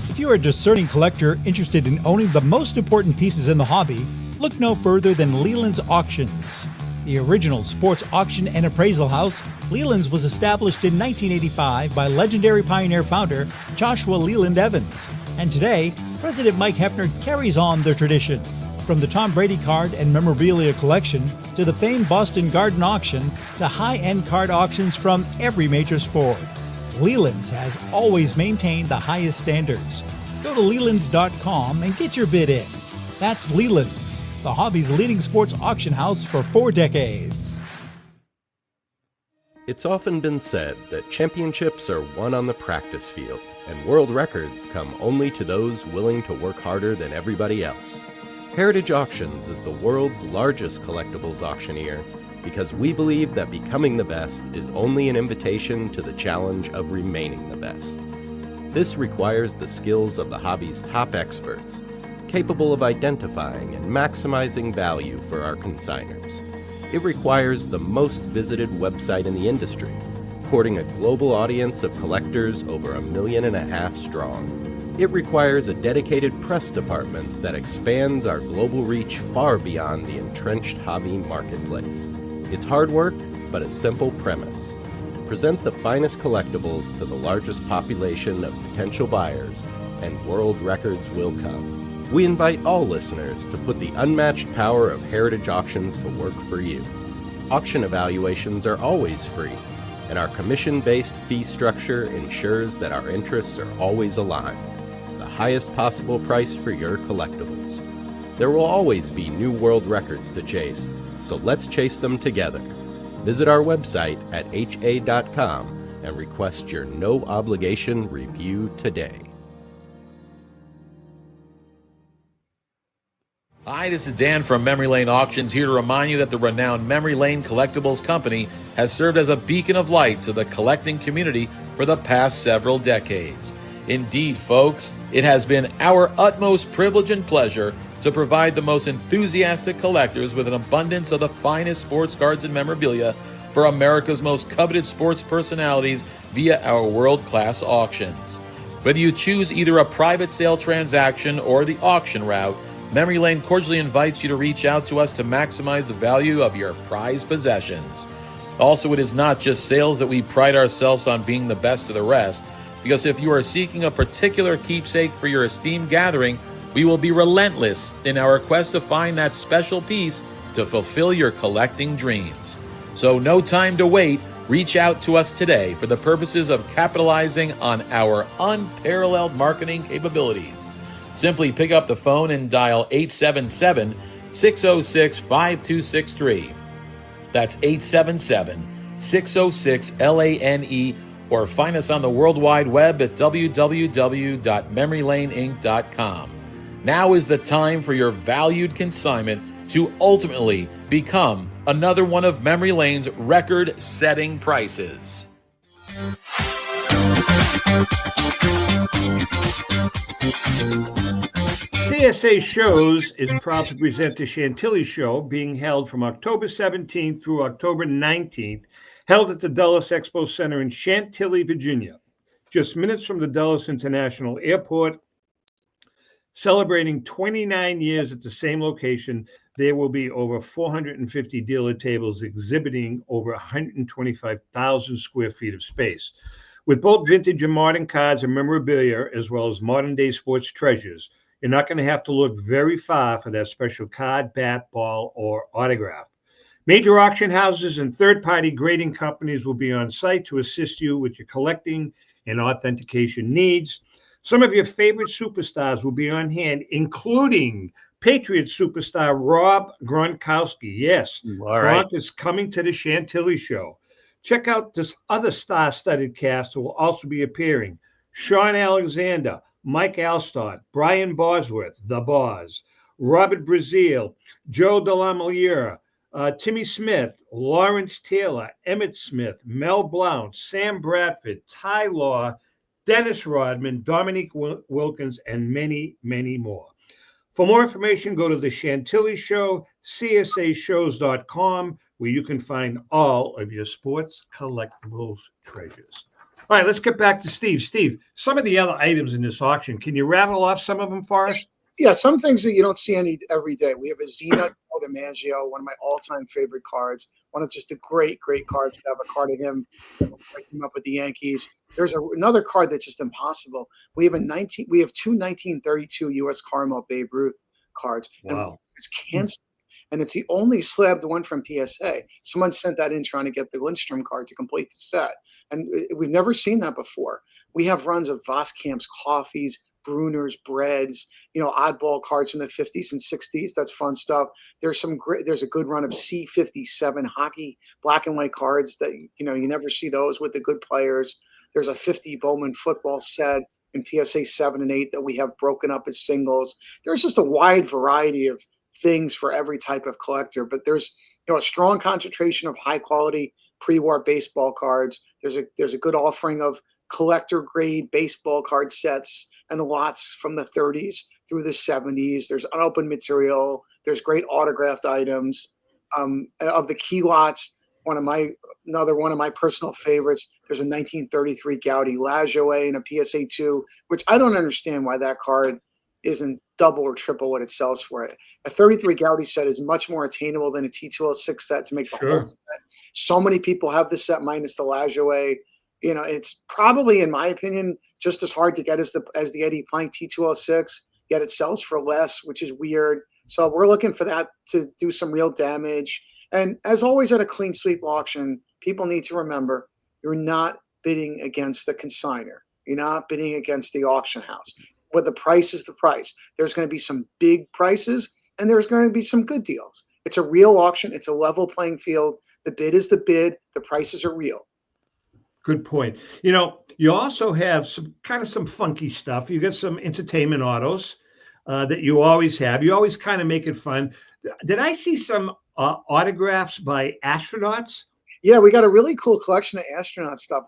If you're a discerning collector interested in owning the most important pieces in the hobby, look no further than Leland's Auctions. The original sports auction and appraisal house, Leland's was established in 1985 by legendary Pioneer founder Joshua Leland Evans. And today, President Mike Hefner carries on their tradition. From the Tom Brady card and memorabilia collection to the famed Boston Garden auction to high-end card auctions from every major sport, Leland's has always maintained the highest standards. Go to Lelands.com and get your bid in. That's Leland's, the hobby's leading sports auction house for 4 decades. It's often been said that championships are won on the practice field, and world records come only to those willing to work harder than everybody else. Heritage Auctions is the world's largest collectibles auctioneer because we believe that becoming the best is only an invitation to the challenge of remaining the best. This requires the skills of the hobby's top experts, capable of identifying and maximizing value for our consigners. It requires the most visited website in the industry, courting a global audience of collectors over 1.5 million strong. It requires a dedicated press department that expands our global reach far beyond the entrenched hobby marketplace. It's hard work, but a simple premise. Present the finest collectibles to the largest population of potential buyers, and world records will come. We invite all listeners to put the unmatched power of Heritage Auctions to work for you. Auction evaluations are always free, and our commission-based fee structure ensures that our interests are always aligned. Highest possible price for your collectibles. There will always be new world records to chase, so let's chase them together. Visit our website at ha.com and request your no-obligation review today. Hi, this is Dan from Memory Lane Auctions, here to remind you that the renowned Memory Lane Collectibles Company has served as a beacon of light to the collecting community for the past several decades. Indeed, folks, it has been our utmost privilege and pleasure to provide the most enthusiastic collectors with an abundance of the finest sports cards and memorabilia for America's most coveted sports personalities via our world-class auctions. Whether you choose either a private sale transaction or the auction route, Memory Lane cordially invites you to reach out to us to maximize the value of your prized possessions. Also, it is not just sales that we pride ourselves on being the best of the rest, because if you are seeking a particular keepsake for your esteemed gathering, we will be relentless in our quest to find that special piece to fulfill your collecting dreams. So no time to wait. Reach out to us today for the purposes of capitalizing on our unparalleled marketing capabilities. Simply pick up the phone and dial 877-606-5263. That's 877-606-LANE, or find us on the World Wide Web at www.memorylaneinc.com. Now is the time for your valued consignment to ultimately become another one of Memory Lane's record-setting prices. CSA Shows is proud to present the Chantilly Show, being held from October 17th through October 19th, held at the Dulles Expo Center in Chantilly, Virginia, just minutes from the Dulles International Airport. Celebrating 29 years at the same location, there will be over 450 dealer tables exhibiting over 125,000 square feet of space. With both vintage and modern cards and memorabilia, as well as modern-day sports treasures, you're not going to have to look very far for that special card, bat, ball, or autograph. Major auction houses and third-party grading companies will be on site to assist you with your collecting and authentication needs. Some of your favorite superstars will be on hand, including Patriots superstar Rob Gronkowski. Yes, Gronk is coming to the Chantilly Show. Check out this other star-studded cast who will also be appearing. Sean Alexander, Mike Alstott, Brian Bosworth, The Boz, Robert Brazil, Joe DeLaMoliere, Timmy Smith, Lawrence Taylor, Emmett Smith, Mel Blount, Sam Bradford, Ty Law, Dennis Rodman, Dominique Wilkins, and many, many more. For more information, go to the Chantilly Show, csashows.com, where you can find all of your sports collectibles treasures. All right, let's get back to Steve. Steve, some of the other items in this auction, can you rattle off some of them for us? Yeah, some things that you don't see every day. We have a Zena DiMaggio, one of my all-time favorite cards. One of just the great cards to have a card of him breaking up with the Yankees. There's another card that's just impossible. We have two 1932 U.S. Carmel Babe Ruth cards. Wow. And it's canceled. And it's the only slabbed one from PSA. Someone sent that in trying to get the Lindstrom card to complete the set. And we've never seen that before. We have runs of Voskamp's coffees, Bruner's breads, oddball cards from the 50s and 60s. That's fun stuff. There's a good run of C57 hockey black and white cards that, you never see those with the good players. There's a 50 Bowman football set in PSA 7 and 8 that we have broken up as singles. There's just a wide variety of things for every type of collector, but there's a strong concentration of high quality pre-war baseball cards. There's a good offering of collector grade baseball card sets and lots from the 30s through the 70s. There's unopened material. There's great autographed items. Of the key lots, another one of my personal favorites, there's a 1933 Gaudy Lajoie and a PSA 2, which I don't understand why that card isn't double or triple what it sells for. A 33 Gaudy set is much more attainable than a T206 set to make the whole set. So many people have the set minus the Lajoie. It's probably, in my opinion, just as hard to get as the Eddie Plank T206, yet it sells for less, which is weird. So we're looking for that to do some real damage. And as always at a clean sweep auction, people need to remember, you're not bidding against the consignor. You're not bidding against the auction house. But the price is the price. There's going to be some big prices, and there's going to be some good deals. It's a real auction. It's a level playing field. The bid is the bid. The prices are real. Good point. You also have some funky stuff. You get some entertainment autos that you always have. You always kind of make it fun. Did I see some autographs by astronauts? Yeah, we got a really cool collection of astronaut stuff.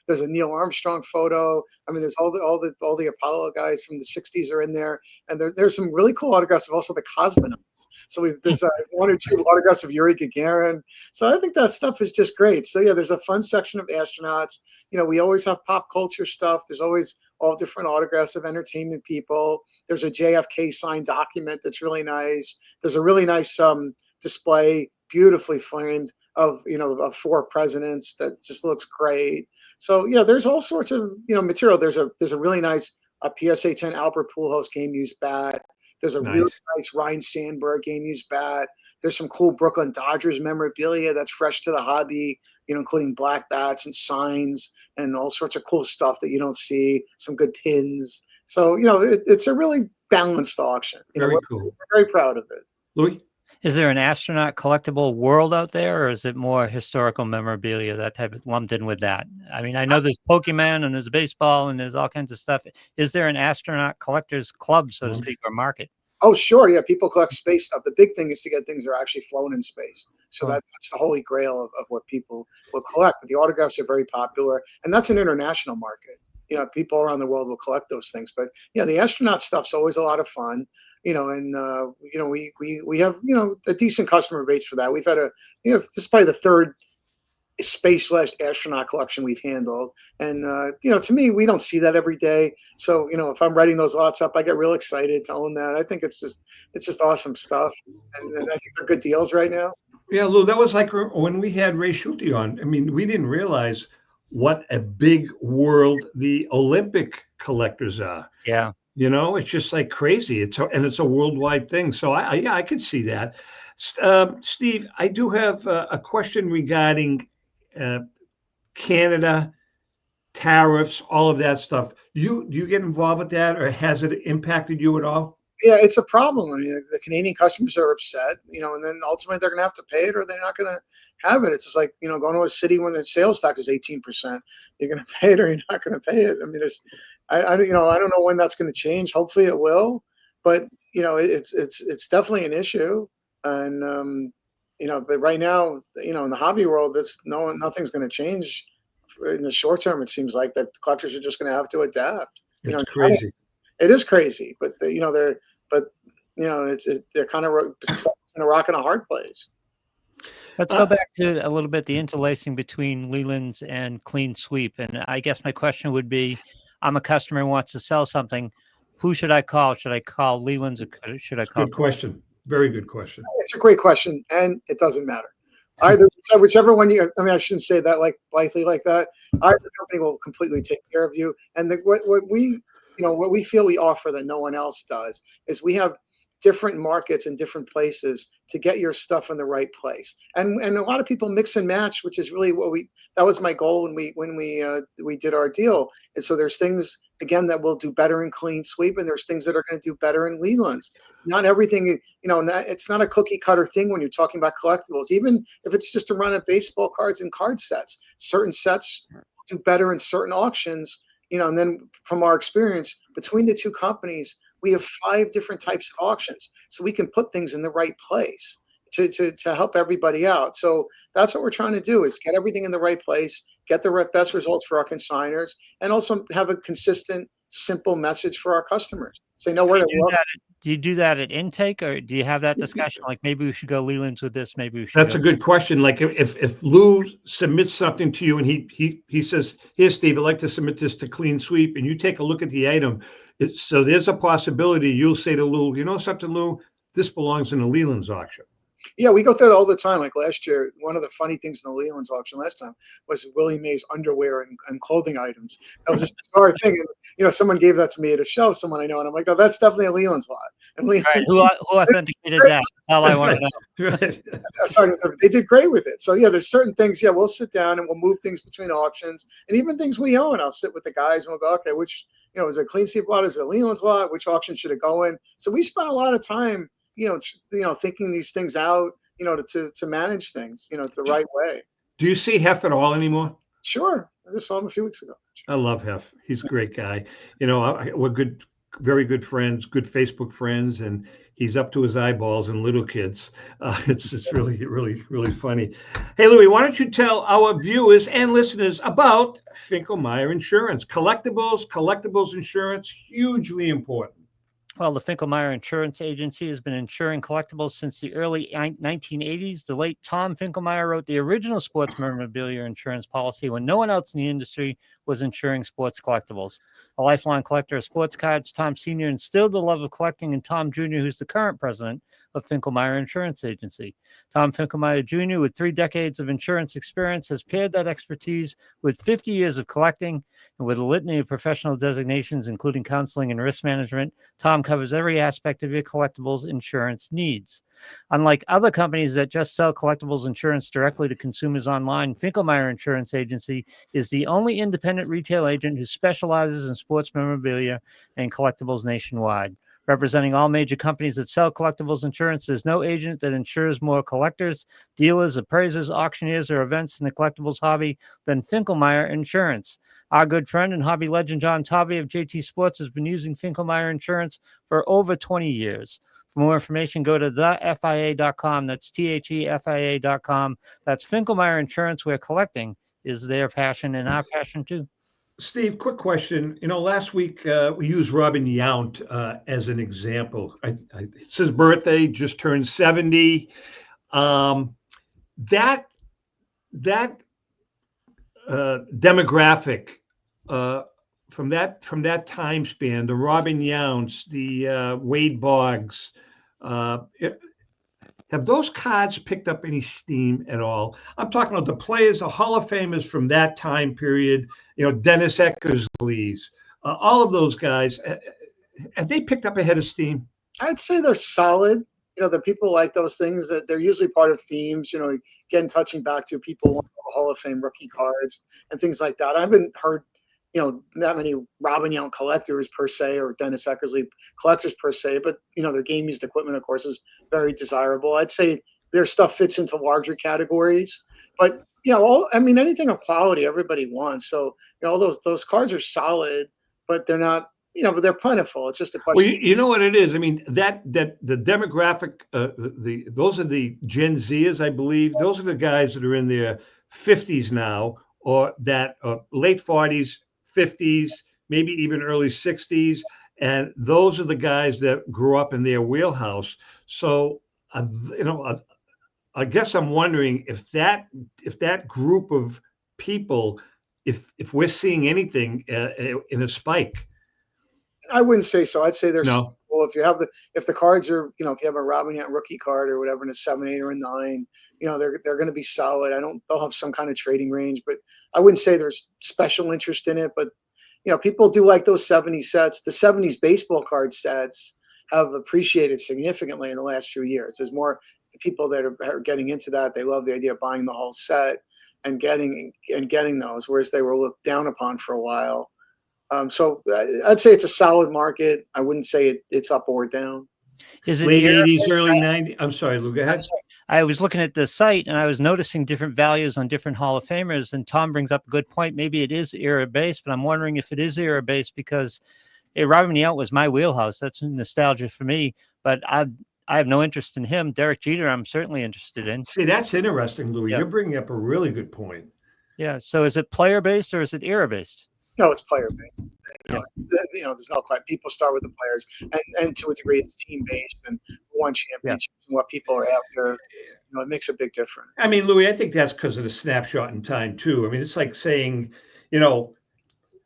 There's a Neil Armstrong photo. I mean, there's all the Apollo guys from the 60s are in there, and there's some really cool autographs of also the cosmonauts. So there's one or two autographs of Yuri Gagarin. So I think that stuff is just great. So yeah, there's a fun section of astronauts. We always have pop culture stuff. There's always all different autographs of entertainment people. There's a JFK signed document that's really nice. There's a really nice display, beautifully framed, of 4 presidents that just looks great. So there's all sorts of material. There's a really nice PSA 10 Albert Pujols game used bat. There's a really nice Ryan Sandberg game used bat. There's some cool Brooklyn Dodgers memorabilia that's fresh to the hobby, including black bats and signs and all sorts of cool stuff that you don't see. Some good pins. So, it's a really balanced auction. Very We're cool. very proud of it. Louis? Is there an astronaut collectible world out there, or is it more historical memorabilia, that type of lumped in with that? I mean, I know there's Pokemon and there's baseball and there's all kinds of stuff. Is there an astronaut collectors club, so to speak, or market? Oh, sure. Yeah, people collect space stuff. The big thing is to get things that are actually flown in space. So Oh. that's the holy grail of what people will collect. But the autographs are very popular, and that's an international market. People around the world will collect those things. But yeah, the astronaut stuff's always a lot of fun. And we have a decent customer base for that. We've had this is probably the third space/astronaut collection we've handled, and to me, we don't see that every day. So if I'm writing those lots up, I get real excited to own that. I think it's just awesome stuff, and I think they're good deals right now. Yeah, Lou, that was like when we had Ray Schulte on. I mean, we didn't realize what a big world the Olympic collectors are. Yeah. It's just like crazy. It's a worldwide thing. So I could see that. Steve, I do have a question regarding Canada, tariffs, all of that stuff. Do you get involved with that, or has it impacted you at all? Yeah, it's a problem. I mean, the Canadian customers are upset, and then ultimately they're going to have to pay it, or they're not going to have it. It's just like, going to a city when the sales tax is 18%. You're going to pay it, or you're not going to pay it. I mean, I don't know when that's going to change. Hopefully it will, but it's definitely an issue. And but right now, in the hobby world, nothing's going to change in the short term. It seems like that the collectors are just going to have to adapt. It's crazy. It is crazy, but they're kind of in a rock and a hard place. Let's go back to a little bit the interlacing between Leland's and Clean Sweep. And I guess my question would be, I'm a customer who wants to sell something. Who should I call? Should I call Leland's, or should I call? Good question. Very good question. It's a great question, and it doesn't matter. Either whichever one I shouldn't say that lightly like that. Either company will completely take care of you. And what we feel we offer that no one else does is we have different markets and different places to get your stuff in the right place. And a lot of people mix and match, which is really that was my goal when we did our deal. And so there's things again that will do better in Clean Sweep, and there's things that are going to do better in Leland's. Not everything, it's not a cookie cutter thing when you're talking about collectibles. Even if it's just a run of baseball cards and card sets, certain sets do better in certain auctions. And then from our experience between the two companies, we have 5 different types of auctions, so we can put things in the right place to help everybody out. So that's what we're trying to do, is get everything in the right place, get the best results for our consigners, and also have a consistent, simple message for our customers. So they know where to look. Do you do that at intake, or do you have that discussion? Like, maybe we should go Leland's with this. Maybe we should. That's a good question. Like if Lou submits something to you and he says, "Here, Steve, I'd like to submit this to Clean Sweep," and you take a look at the item, so there's a possibility you'll say to Lou, "You know something, Lou? This belongs in the Leland's auction." Yeah, we go through that all the time. Like last year, one of the funny things in the Leland's auction last time was Willie Mays underwear and clothing items. That was a bizarre thing. And, someone gave that to me at a show, someone I know, and I'm like, "Oh, that's definitely a Leland's lot." And Right. Who authenticated that? That's all I want to know. Sorry, they did great with it. So yeah, there's certain things. Yeah, we'll sit down and we'll move things between auctions, and even things we own. I'll sit with the guys and we'll go, "Okay, which is it a Clean Sweep lot? Is it a Leland's lot? Which auction should it go in?" So we spent a lot of time, thinking these things out, to manage things, the right way. Do you see Hef at all anymore? Sure. I just saw him a few weeks ago. I love Hef. He's a great guy. We're very good friends, good Facebook friends, and he's up to his eyeballs in little kids. It's really, really, really funny. Hey, Louis, why don't you tell our viewers and listeners about Finkelmeyer Insurance? Collectibles insurance, hugely important. Well, the Finkelmeyer Insurance Agency has been insuring collectibles since the early 1980s. The late Tom Finkelmeyer wrote the original sports memorabilia insurance policy when no one else in the industry was insuring sports collectibles. A lifelong collector of sports cards, Tom Sr. instilled the love of collecting in Tom Jr., who's the current president of Finkelmeyer Insurance Agency. Tom Finkelmeyer Jr., with 3 decades of insurance experience, has paired that expertise with 50 years of collecting, and with a litany of professional designations, including counseling and risk management. Tom covers every aspect of your collectibles insurance needs. Unlike other companies that just sell collectibles insurance directly to consumers online, Finkelmeyer Insurance Agency is the only independent retail agent who specializes in sports memorabilia and collectibles nationwide. Representing all major companies that sell collectibles insurance, there's no agent that insures more collectors, dealers, appraisers, auctioneers, or events in the collectibles hobby than Finkelmeyer Insurance. Our good friend and hobby legend John Tovey of JT Sports has been using Finkelmeyer Insurance for over 20 years. For more information, go to thefia.com. That's THEFIA.com. That's Finkelmeyer Insurance, where collecting is their passion and our passion too. Steve, quick question. Last week we used Robin Yount as an example. It's his birthday, just turned 70. That demographic from that time span, the Robin Younts, the Wade Boggs, have those cards picked up any steam at all? I'm talking about the players, the Hall of Famers from that time period, Dennis Eckersley's, all of those guys. Have they picked up a head of steam? I'd say they're solid. The people like those things, that they're usually part of themes, again, touching back to people want Hall of Fame rookie cards and things like that. I haven't heard, that many Robin Yount collectors per se, or Dennis Eckersley collectors per se, but, their game used equipment, of course, is very desirable. I'd say their stuff fits into larger categories, but, anything of quality, everybody wants. So, all those cards are solid, but they're not, but they're plentiful. It's just a question. Well, you know what it is. I mean, that the demographic, those are the Gen Zers, I believe. Those are the guys that are in their 50s now, or that late 40s, 50s, maybe even early 60s, and those are the guys that grew up in their wheelhouse. So, I guess I'm wondering if that group of people, if we're seeing anything in a spike. I wouldn't say so. I'd say they're no. Well, if the cards are, if you have a Robin Yount rookie card or whatever in a 7, 8, or a 9, they're going to be solid. They'll have some kind of trading range, but I wouldn't say there's special interest in it. But people do like those 70s sets. The 70s baseball card sets have appreciated significantly in the last few years. There's more people that are getting into that. They love the idea of buying the whole set and getting those, whereas they were looked down upon for a while. So I'd say it's a solid market. I wouldn't say it's up or down. Is it late 80s, early 90s? I'm sorry, Lou, go ahead. I was looking at the site and I was noticing different values on different Hall of Famers. And Tom brings up a good point. Maybe it is era based, but I'm wondering if it is era based because Robin Yount was my wheelhouse. That's nostalgia for me. But I have no interest in him. Derek Jeter, I'm certainly interested in. See, that's interesting, Louis. Yeah. You're bringing up a really good point. Yeah. So is it player based or is it era based? No, it's player based. There's no quite. People start with the players, and to a degree, it's team based and who won championships and what people are after. It makes a big difference. I mean, Louis, I think that's because of the snapshot in time too. I mean, it's like saying,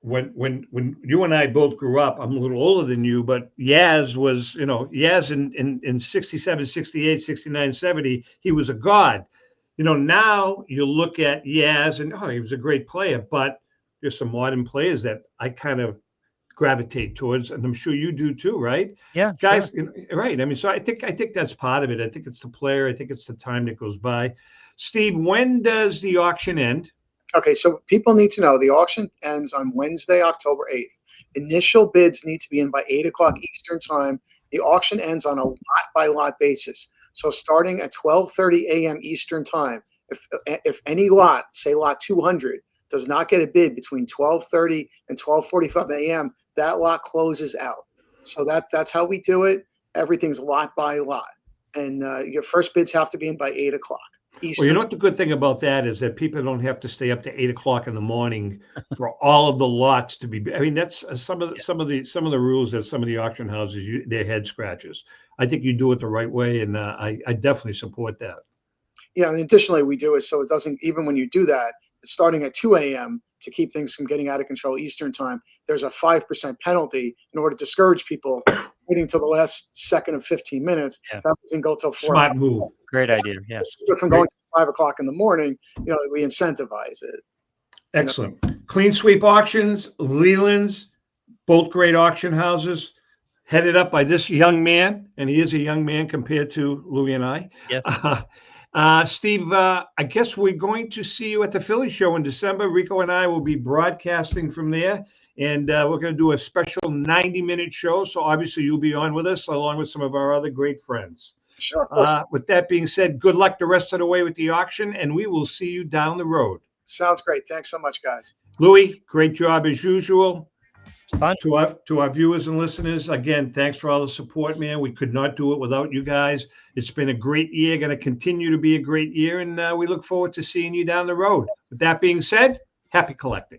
when you and I both grew up, I'm a little older than you, but Yaz was, Yaz in 67, 68, 69, 70, he was a god. Now you look at Yaz and he was a great player, but there's some modern players that I kind of gravitate towards, and I'm sure you do too, right? Yeah, guys, sure. Right. I mean, so I think that's part of it. I think it's the player. I think it's the time that goes by. Steve, when does the auction end? Okay, so people need to know the auction ends on Wednesday, October 8th. Initial bids need to be in by 8 o'clock Eastern time. The auction ends on a lot-by-lot basis. So starting at 12:30 a.m. Eastern time, if any lot, say lot 200, does not get a bid between 12:30 and 12:45 a.m., that lot closes out. So that's how we do it. Everything's lot by lot. And your first bids have to be in by 8 o'clock Eastern. Well, you know what the good thing about that is that people don't have to stay up to 8 o'clock in the morning for all of the lots to be. I mean, that's some of the rules that some of the auction houses they're head scratches. I think you do it the right way, and I definitely support that. Yeah, and additionally, we do it so it doesn't, even when you do that, it's starting at 2 a.m. to keep things from getting out of control Eastern time. There's a 5% penalty in order to discourage people waiting till the last second of 15 minutes to have the thing go till 4 Smart move. Great idea. Yeah. From going to 5 o'clock in the morning, we incentivize it. Excellent. Clean Sweep Auctions, Leland's, both great auction houses, headed up by this young man, and he is a young man compared to Louis and I. Yes. Steve, I guess we're going to see you at the Philly show in December. Rico and I will be broadcasting from there, and we're going to do a special 90-minute show. So obviously you'll be on with us along with some of our other great friends. Sure, of course. With that being said, good luck the rest of the way with the auction, and we will see you down the road. Sounds great. Thanks so much, guys. Louis, great job as usual. Fun. To our viewers and listeners, again, thanks for all the support, man. We could not do it without you guys. It's been a great year, going to continue to be a great year, and we look forward to seeing you down the road. With that being said, happy collecting.